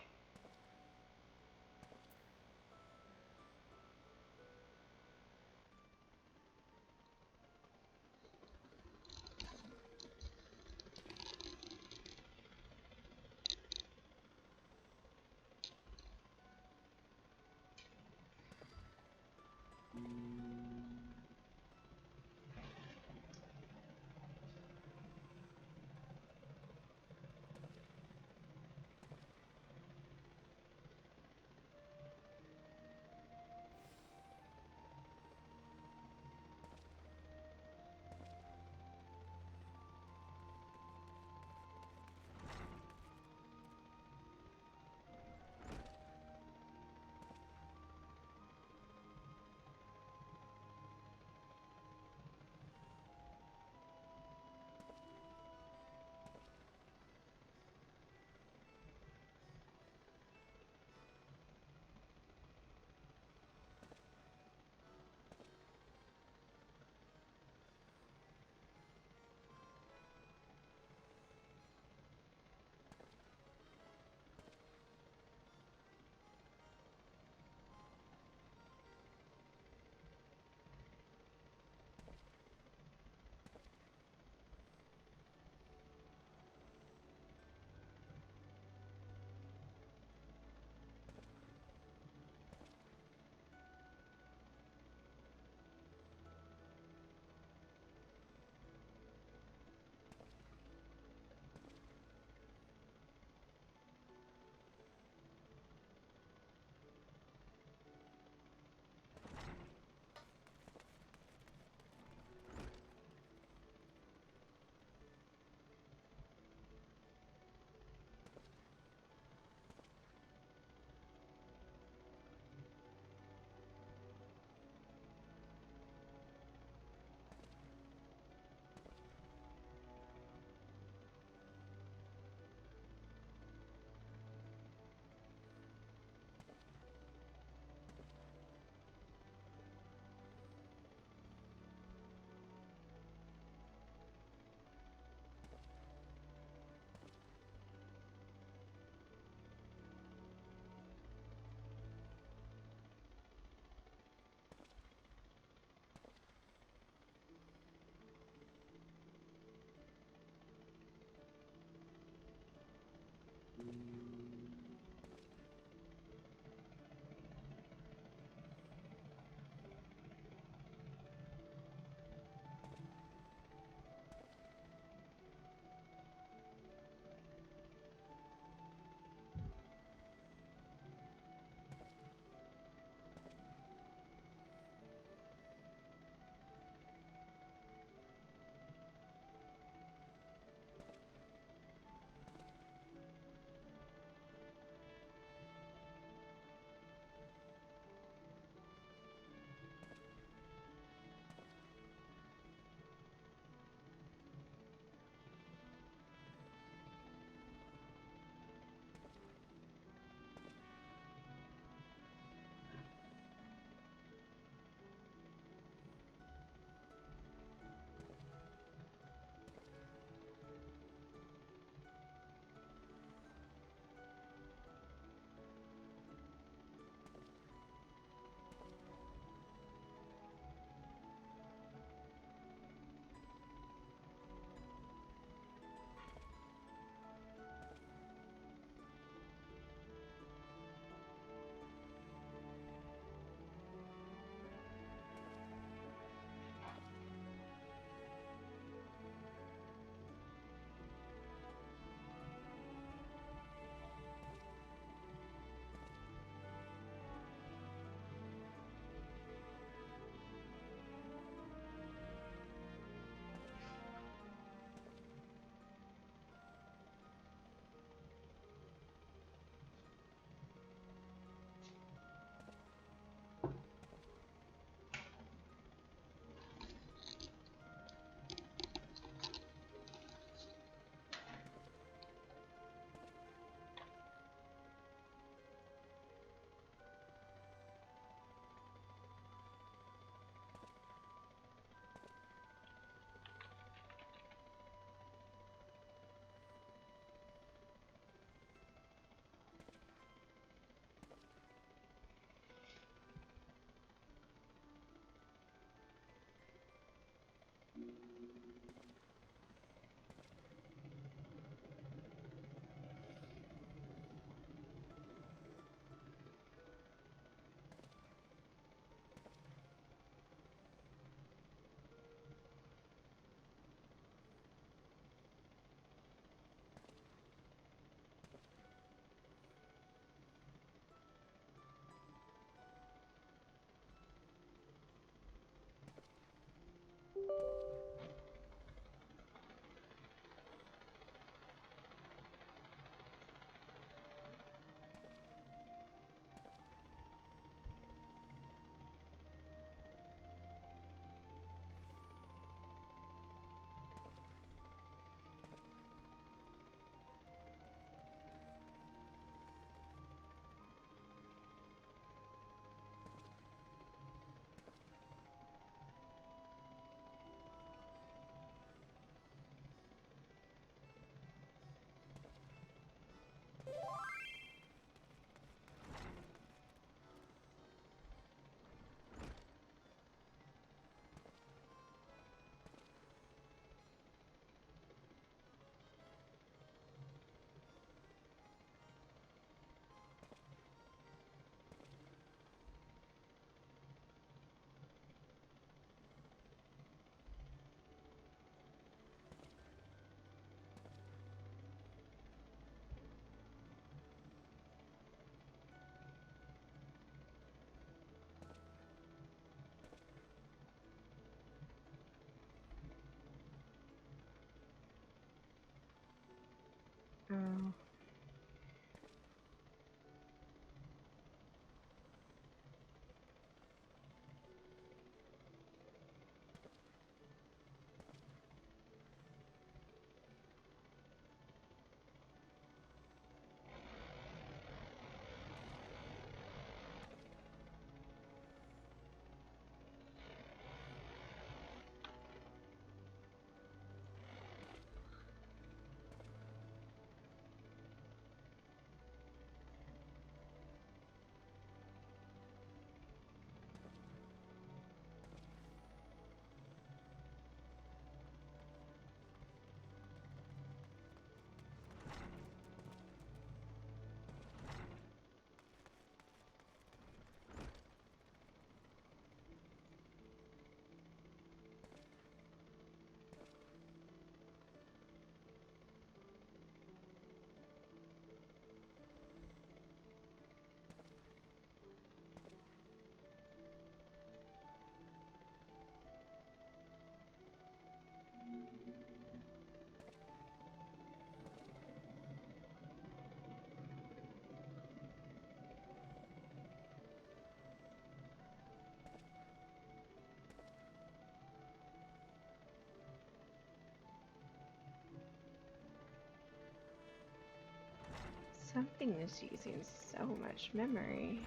Something is using so much memory.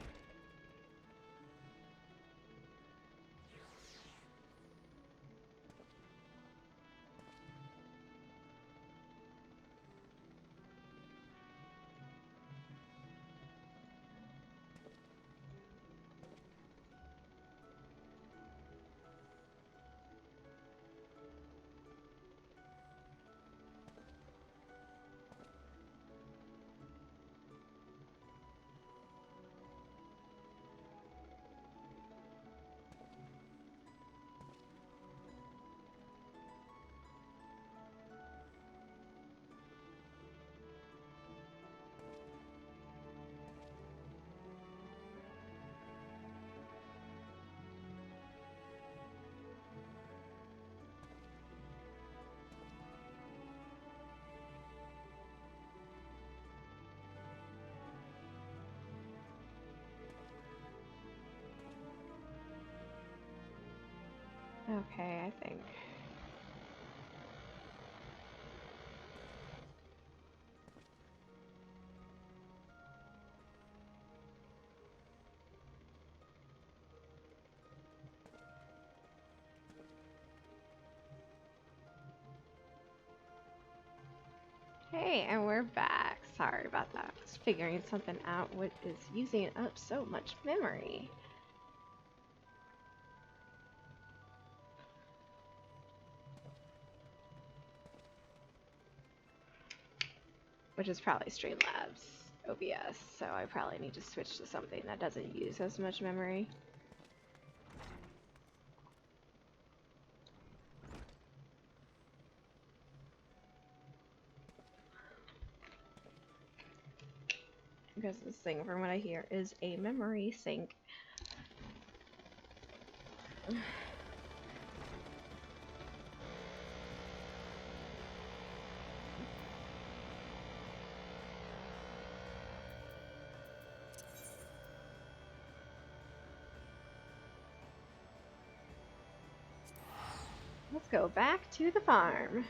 Okay, I think. Hey, and we're back. Sorry about that. I was figuring something out. What is using up so much memory? Which is probably Streamlabs OBS, so I probably need to switch to something that doesn't use as much memory. Because this thing, from what I hear, is a memory sink. Let's go back to the farm.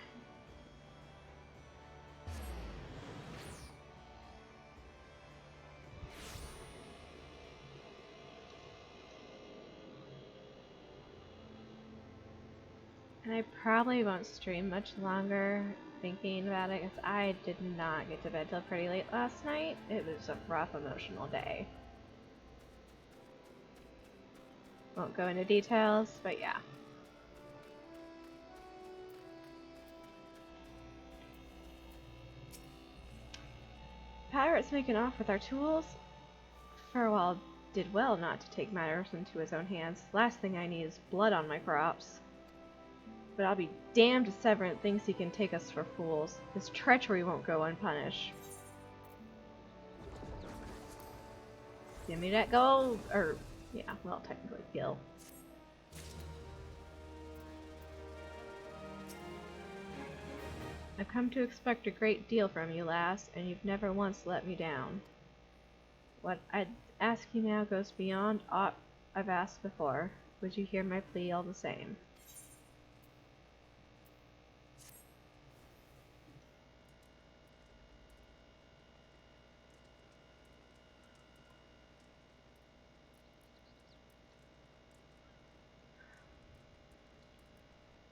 And I probably won't stream much longer thinking about it, because I did not get to bed till pretty late last night. It was a rough emotional day. Won't go into details, but yeah. Pirates making off with our tools? Farewell did well not to take matters into his own hands. Last thing I need is blood on my crops. But I'll be damned if Severant thinks he can take us for fools. His treachery won't go unpunished. Give me that gold! Or, yeah, well, technically gil. I've come to expect a great deal from you, lass, and you've never once let me down. What I'd ask you now goes beyond aught I've asked before. Would you hear my plea all the same?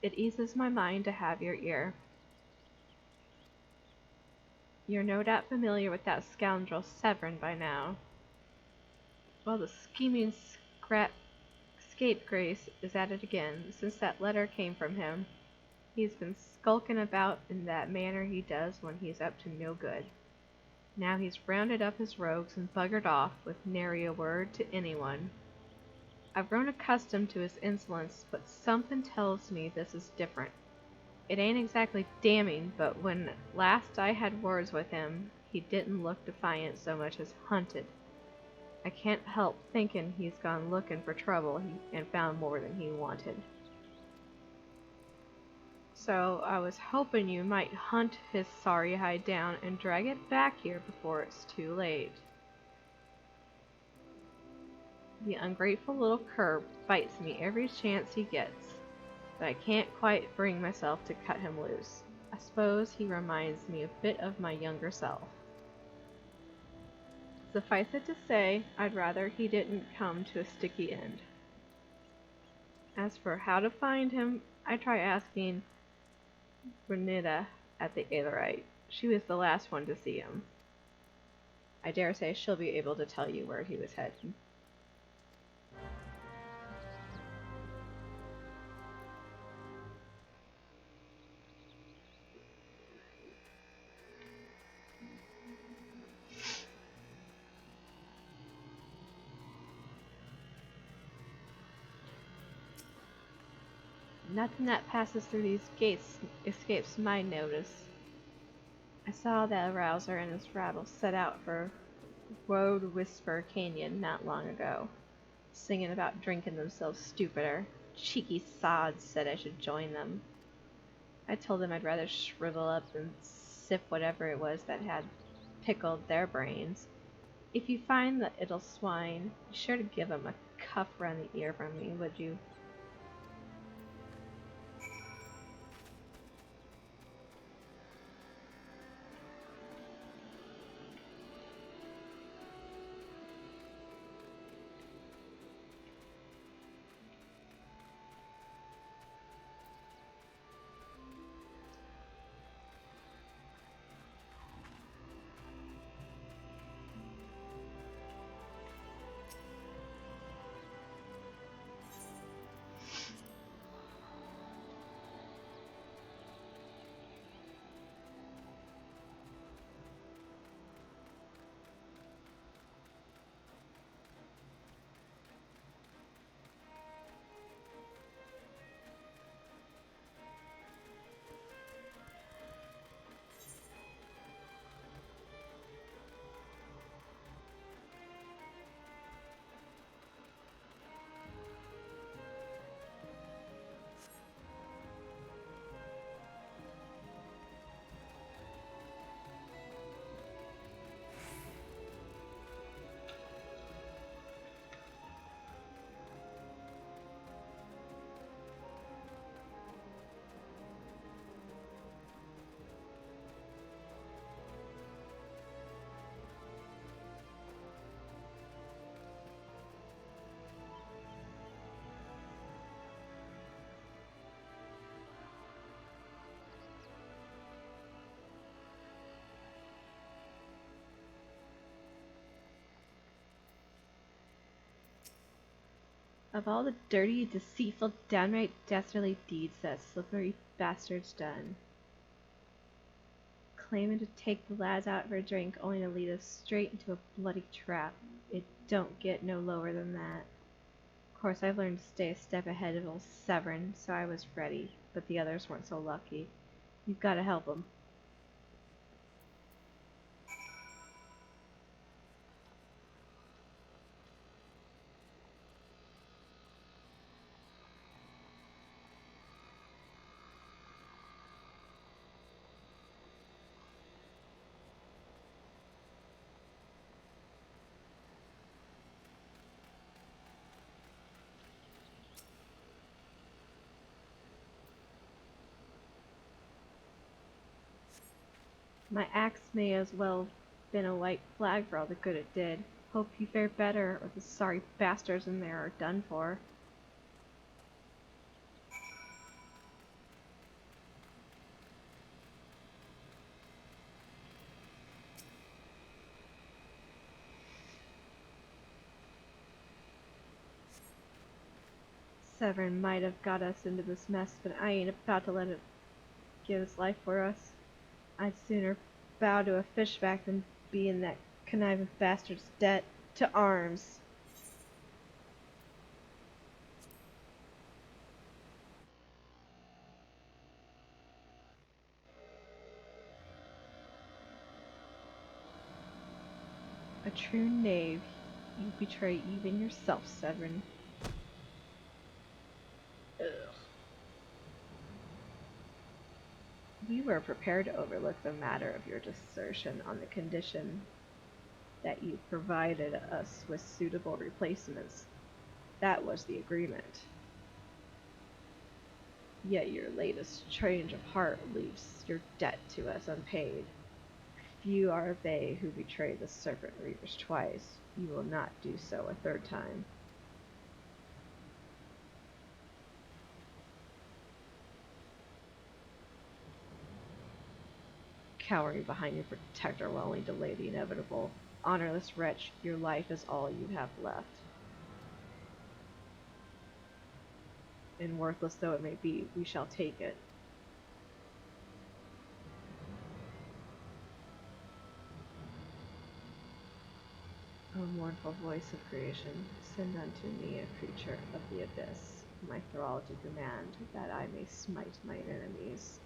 It eases my mind to have your ear. You're no doubt familiar with that scoundrel Severin by now. Well, the scheming scapegrace is at it again. Since that letter came from him, he's been skulking about in that manner he does when he's up to no good. Now he's rounded up his rogues and buggered off with nary a word to anyone. I've grown accustomed to his insolence, but something tells me this is different. It ain't exactly damning, but when last I had words with him, he didn't look defiant so much as hunted. I can't help thinking he's gone looking for trouble and found more than he wanted. So I was hoping you might hunt his sorry hide down and drag it back here before it's too late. The ungrateful little cur bites me every chance he gets, but I can't quite bring myself to cut him loose. I suppose he reminds me a bit of my younger self. Suffice it to say, I'd rather he didn't come to a sticky end. As for how to find him, I try asking Renita at the Aelarite. She was the last one to see him. I dare say she'll be able to tell you where he was heading. Nothing that passes through these gates escapes my notice. I saw that Arouser and his rabble set out for Road Whisper Canyon not long ago, singing about drinking themselves stupider. Cheeky sods said I should join them. I told them I'd rather shrivel up than sip whatever it was that had pickled their brains. If you find the idle swine, be sure to give him a cuff round the ear from me, would you? Of all the dirty, deceitful, downright dastardly deeds that slippery bastard's done, claiming to take the lads out for a drink only to lead us straight into a bloody trap, it don't get no lower than that. Of course, I've learned to stay a step ahead of old Severin, so I was ready, but the others weren't so lucky. You've got to help 'em. My axe may as well have been a white flag for all the good it did. Hope you fare better, or the sorry bastards in there are done for. Severin might have got us into this mess, but I ain't about to let it give his life for us. I'd sooner bow to a fishback than be in that conniving bastard's debt. To arms! A true knave, you betray even yourself, Severin. Ugh. We were prepared to overlook the matter of your desertion on the condition that you provided us with suitable replacements. That was the agreement. Yet your latest change of heart leaves your debt to us unpaid. you are they who betrayed the Serpent Reavers twice, you will not do so a third time. Cowering behind your protector will only delay the inevitable. Honorless wretch, your life is all you have left. And worthless though it may be, we shall take it. O mournful voice of creation, send unto me a creature of the abyss, my thrall to command, that I may smite mine enemies.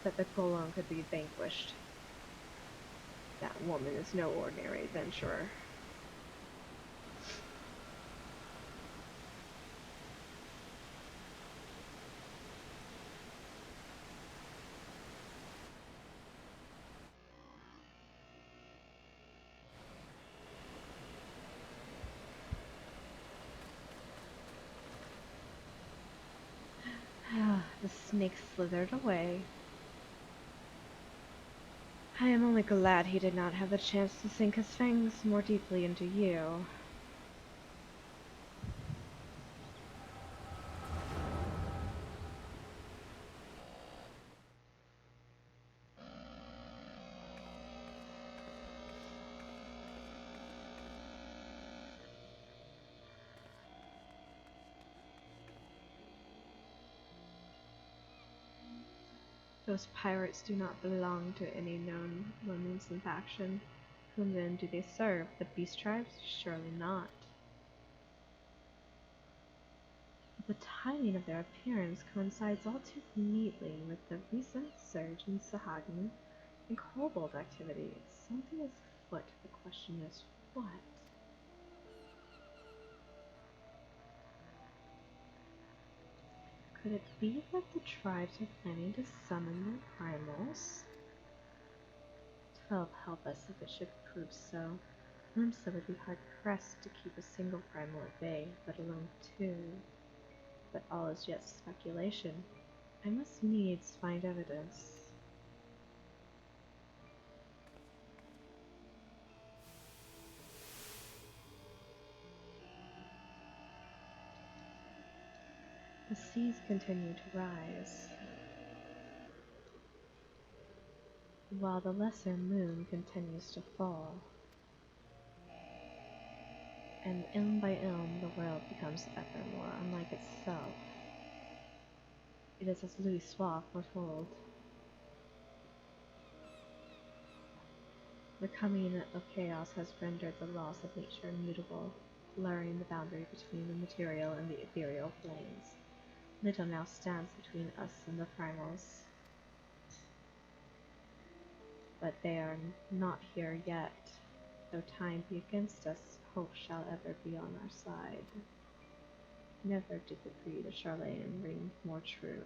That the golem could be vanquished. That woman is no ordinary adventurer. The snake slithered away. I am only glad he did not have the chance to sink his fangs more deeply into you. Those pirates do not belong to any known Williamson faction. Whom then do they serve? The beast tribes? Surely not. The timing of their appearance coincides all too neatly with the recent surge in Sahagin and kobold activity. Something is afoot. The question is, what? Could it be that the tribes are planning to summon their primals? 12 help us if it should prove so. Limsa would be hard-pressed to keep a single primal at bay, let alone two. But all is yet speculation. I must needs find evidence. The seas continue to rise, while the lesser moon continues to fall. And ilm by ilm, the world becomes ever more unlike itself. It is as Louis Soir foretold. The coming of chaos has rendered the laws of nature immutable, blurring the boundary between the material and the ethereal planes. Little now stands between us and the primals. But they are not here yet. Though time be against us, hope shall ever be on our side. Never did the creed of Charlemagne ring more true.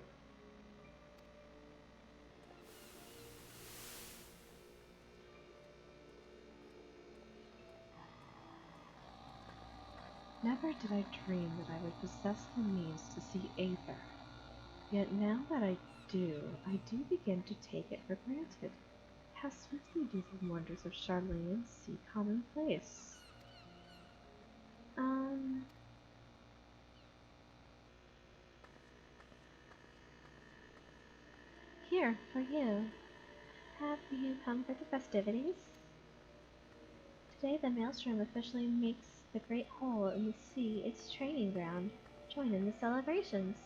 Never did I dream that I would possess the means to see Aether, Yet now that I do begin to take it for granted. How swiftly do the wonders of Charlene see commonplace. Here, for you. Have you come for the festivities? Today the Maelstrom officially makes the Great Hole in the Sea its training ground. Join in the celebrations.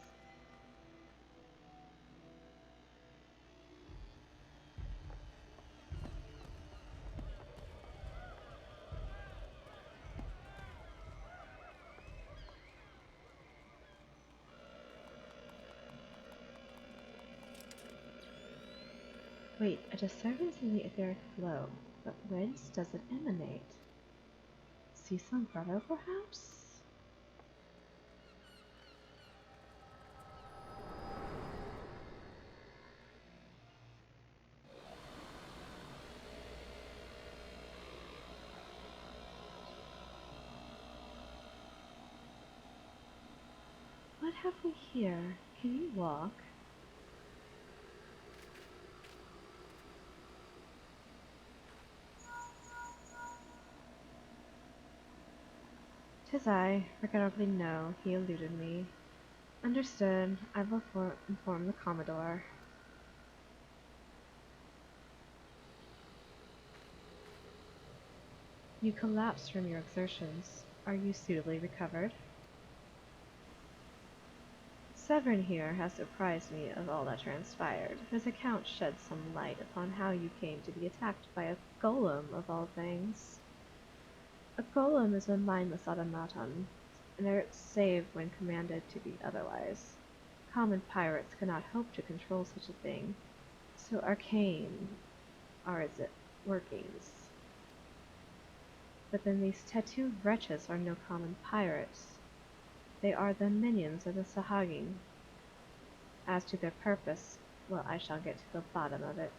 Wait, a disturbance in the etheric flow. But whence does it emanate? See some grotto, perhaps? What have we here? Can you walk? "'Tis I. Regrettably no, he eluded me. Understood. I will inform the Commodore." You collapsed from your exertions. Are you suitably recovered? Severin here has apprised me of all that transpired. His account sheds some light upon how you came to be attacked by a golem, of all things. A golem is a mindless automaton, inert save when commanded to be otherwise. Common pirates cannot hope to control such a thing. So arcane are its workings. But then these tattooed wretches are no common pirates. They are the minions of the Sahagin. As to their purpose, well, I shall get to the bottom of it.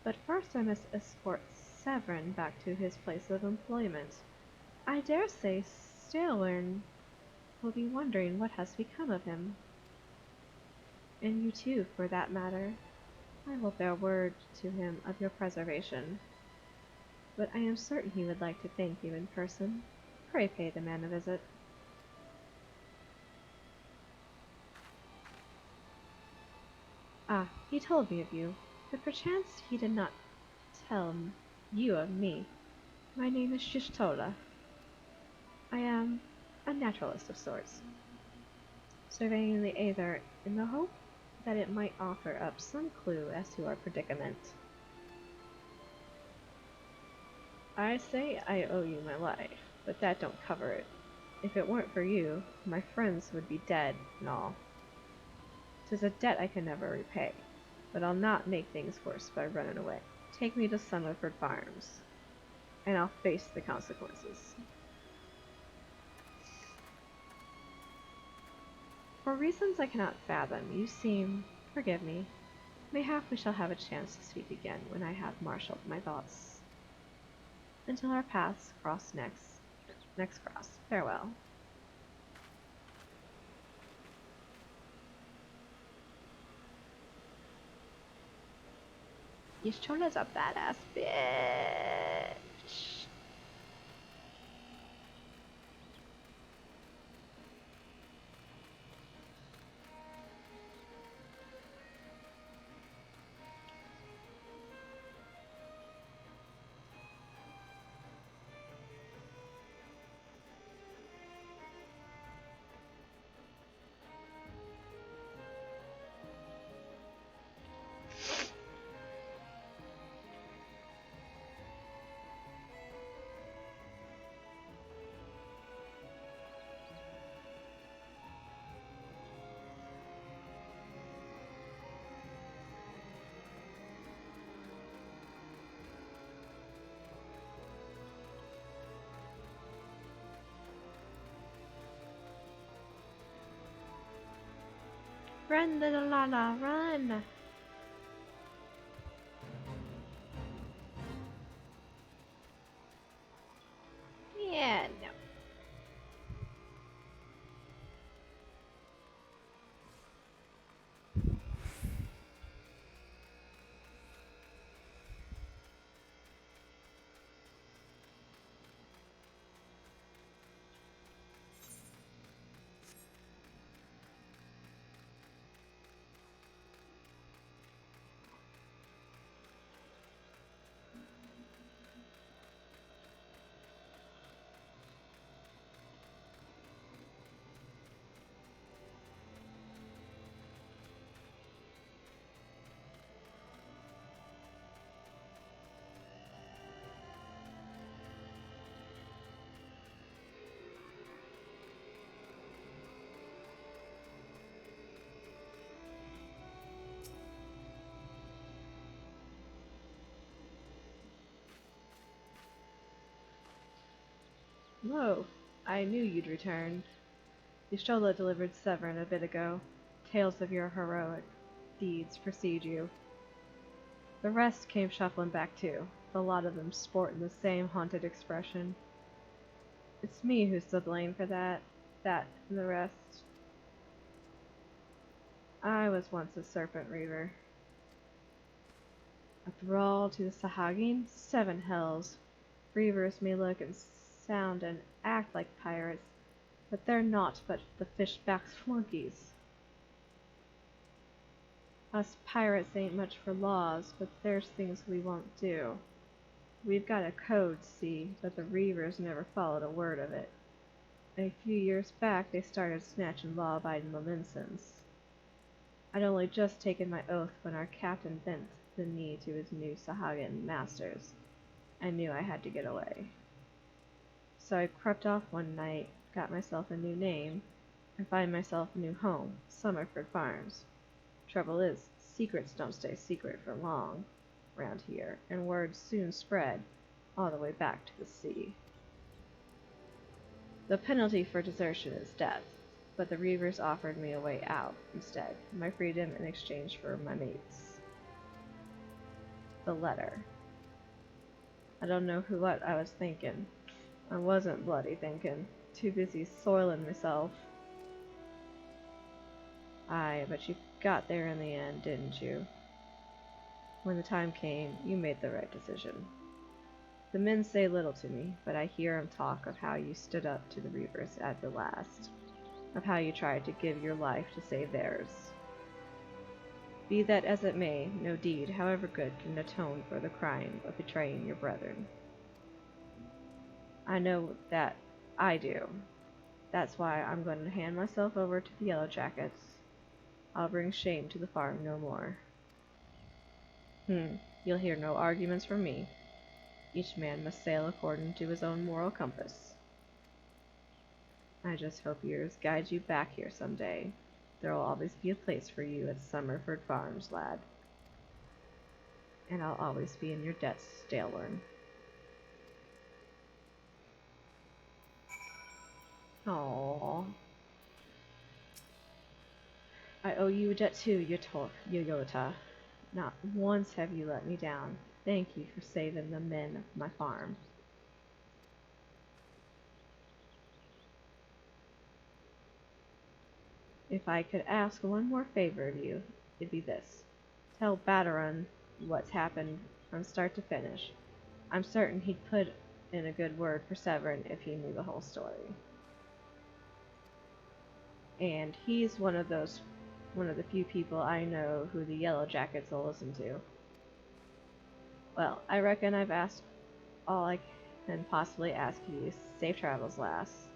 But first I must escort Severin back to his place of employment. I dare say Stalern will be wondering what has become of him. And you too, for that matter. I will bear word to him of your preservation. But I am certain he would like to thank you in person. Pray pay the man a visit. Ah, he told me of you, but perchance he did not tell you of me. My name is Shishtola. I am a naturalist of sorts, surveying the aether in the hope that it might offer up some clue as to our predicament. I say I owe you my life, but that don't cover it. If it weren't for you, my friends would be dead and all. 'Tis a debt I can never repay, but I'll not make things worse by running away. Take me to Summerford Farms, and I'll face the consequences. For reasons I cannot fathom, you seem, forgive me, mayhap we shall have a chance to speak again when I have marshaled my thoughts. Until our paths cross next cross. Farewell. Yishtona's a badass bitch. Run, little Lala, run! Yeah, no. Whoa, I knew you'd return. The Shola delivered Severin a bit ago. Tales of your heroic deeds precede you. The rest came shuffling back too, the lot of them sporting the same haunted expression. It's me who's to blame for that and the rest. I was once a serpent reaver. A thrall to the Sahagin? 7 hells. Reavers may look and sound and act like pirates, but they're not but the fishback's flunkies. Us pirates ain't much for laws, but there's things we won't do. We've got a code, see, but the Reavers never followed a word of it. A few years back they started snatching law-abiding Laminsons. I'd only just taken my oath when our captain bent the knee to his new Sahagin masters. I knew I had to get away. So I crept off one night, got myself a new name, and find myself a new home, Summerford Farms. Trouble is, secrets don't stay secret for long round here, and word soon spread all the way back to the sea. The penalty for desertion is death, but the Reavers offered me a way out instead, my freedom in exchange for my mates. The letter. I don't know what I was thinking. I wasn't bloody thinking, too busy soiling myself. Aye, but you got there in the end, didn't you? When the time came, you made the right decision. The men say little to me, but I hear 'em talk of how you stood up to the Reavers at the last, of how you tried to give your life to save theirs. Be that as it may, no deed, however good, can atone for the crime of betraying your brethren. I know that I do. That's why I'm going to hand myself over to the Yellow Jackets. I'll bring shame to the farm no more. You'll hear no arguments from me. Each man must sail according to his own moral compass. I just hope yours guides you back here someday. There'll always be a place for you at Summerford Farms, lad. And I'll always be in your debts, Stalewern. Aww. I owe you a debt too, Yoyota. Not once have you let me down. Thank you for saving the men of my farm. If I could ask one more favor of you, it'd be this. Tell Baderon what's happened from start to finish. I'm certain he'd put in a good word for Severin if he knew the whole story. And he's one of the few people I know who the Yellow Jackets will listen to. Well, I reckon I've asked all I can possibly ask you. Safe travels, lass.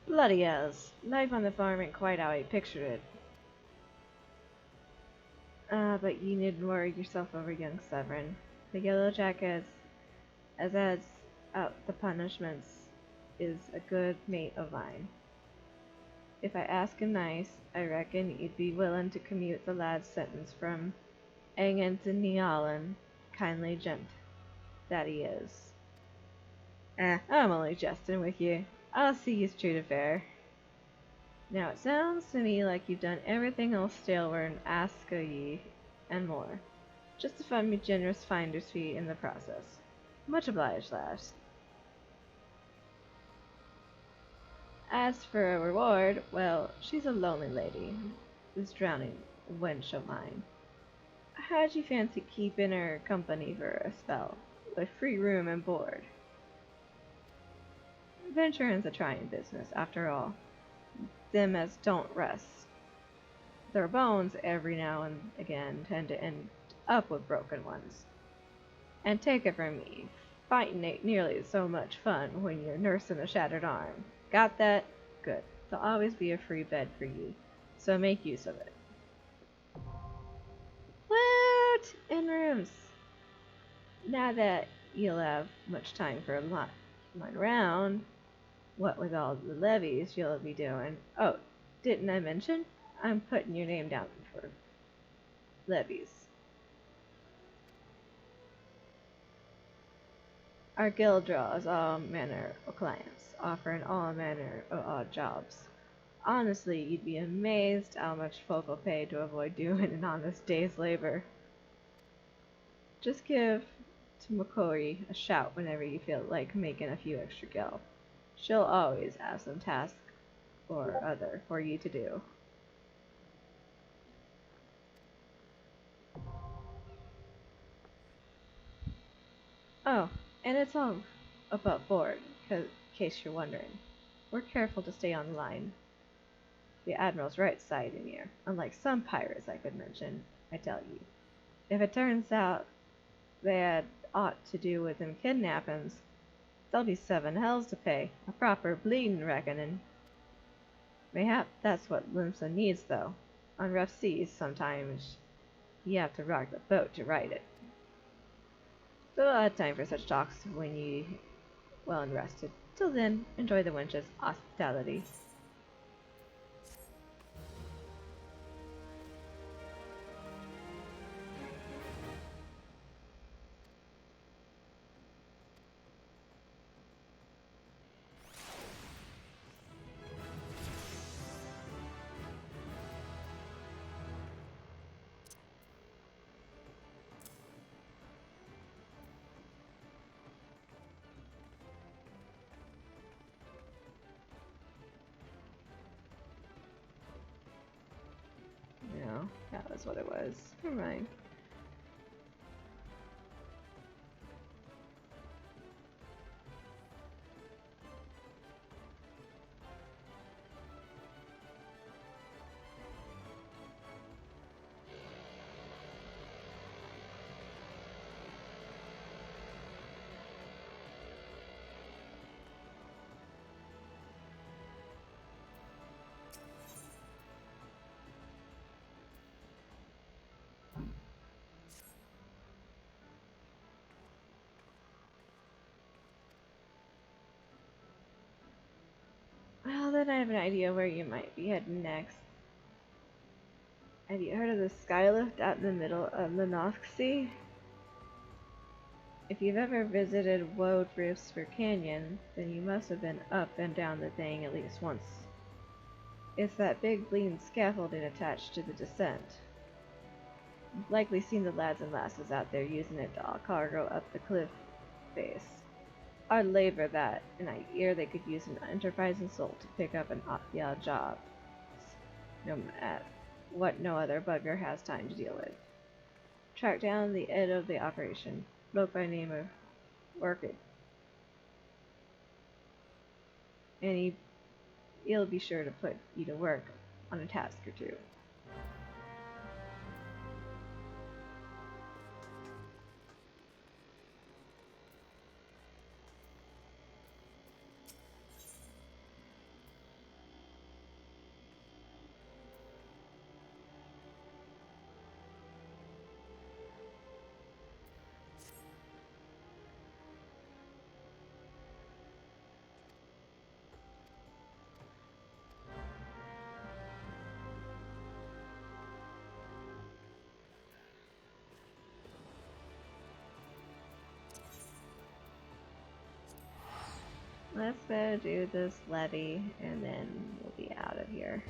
Bloody hells. Life on the farm ain't quite how I pictured it. But you needn't worry yourself over young Severin. The Yellow Jackets, as adds out the punishments, is a good mate of mine. If I ask him nice, I reckon he'd be willin' to commute the lad's sentence from hangin' to Nealon, kindly gent that he is. I'm only jesting with you. I'll see you's treated fair. Now it sounds to me like you've done everything else Stalewern asked of ye, and more, just to fund me generous finder's fee in the process. Much obliged, lass. As for a reward, well, she's a lonely lady, this drowning wench o' mine. How'd you fancy keeping her company for a spell, with free room and board? Venturing's a trying business, after all. Them as don't rest their bones every now and again tend to end up with broken ones. And take it from me, fighting ain't nearly so much fun when you're nursing a shattered arm. Got that? Good. There'll always be a free bed for you, so make use of it. What? In rooms. Now that you'll have much time for a lot around, what with all the levies you'll be doing. Oh, didn't I mention? I'm putting your name down for levies. Our guild draws all manner of clients, offering all manner of odd jobs. Honestly, you'd be amazed how much folk will pay to avoid doing an honest day's labor. Just give to Makori a shout whenever you feel like making a few extra gil. She'll always have some task or other for you to do. Oh, and it's all above board, in case you're wondering. We're careful to stay on the line. The Admiral's right side in here, unlike some pirates I could mention, I tell you. If it turns out they had aught to do with them kidnappings, there'll be 7 hells to pay, a proper bleedin' reckoning. Mayhap that's what Limsa needs, though. On rough seas, sometimes you have to rock the boat to right it. But we'll have time for such talks when ye well and rested. Till then, enjoy the wench's hospitality. No, that was what it was. Never mind. Well, then I have an idea where you might be heading next. Have you heard of the skylift out in the middle of the North Sea? If you've ever visited Woad Whisper Canyon, then you must have been up and down the thing at least once. It's that big bleeding scaffolding attached to the descent. You've likely seen the lads and lasses out there using it to haul cargo up the cliff face. I'd labor that, and I hear they could use an enterprising soul to pick up an odd job. No matter what no other bugger has time to deal with. Track down the head of the operation, bloke by name of Orchid, and he'll be sure to put you to work on a task or two. Let's go do this levy, and then we'll be out of here.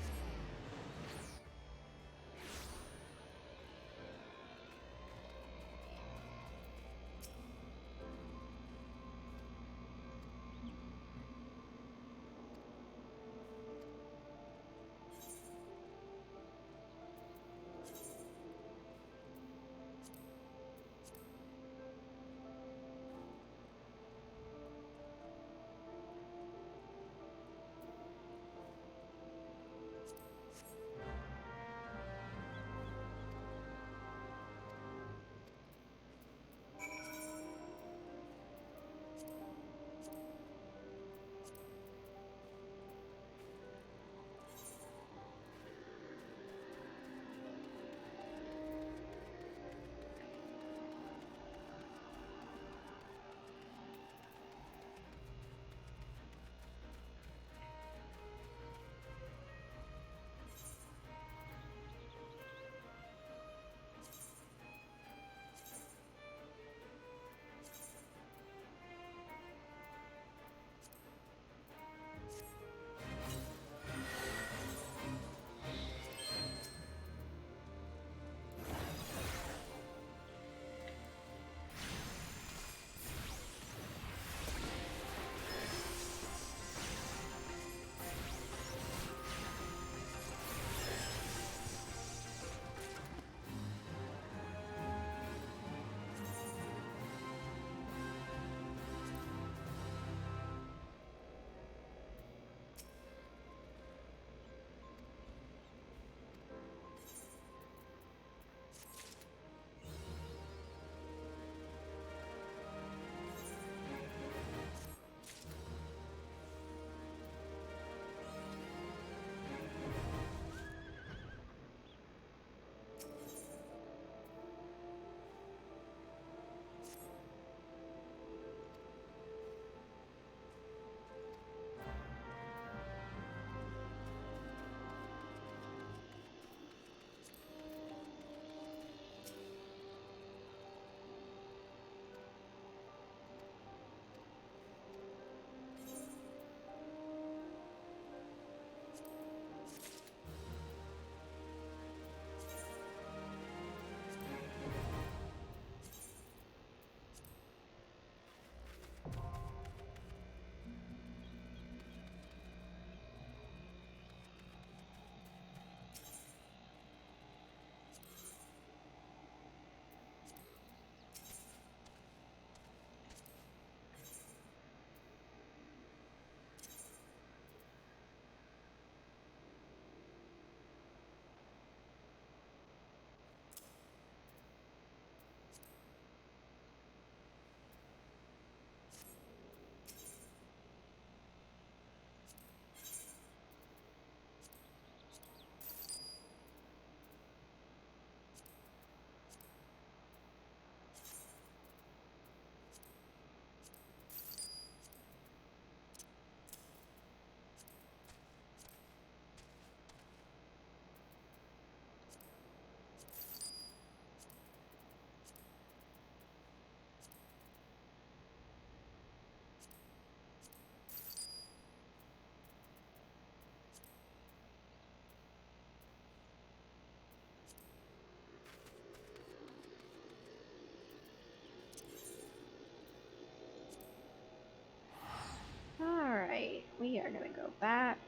Alright, we are gonna go back.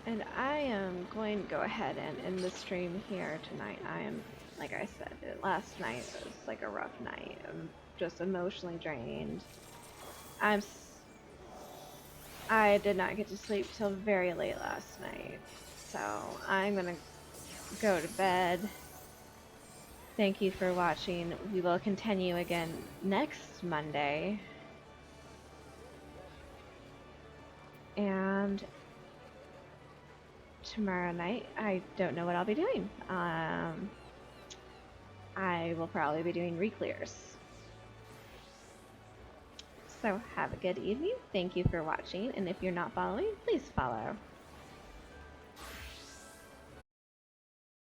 And I am going to go ahead and end the stream here tonight. I am, like I said, last night was like a rough night. I'm just emotionally drained. I did not get to sleep till very late last night. So I'm gonna go to bed. Thank you for watching. We will continue again next Monday. And tomorrow night, I don't know what I'll be doing. I will probably be doing re-clears. So have a good evening. Thank you for watching, and if you're not following, please follow.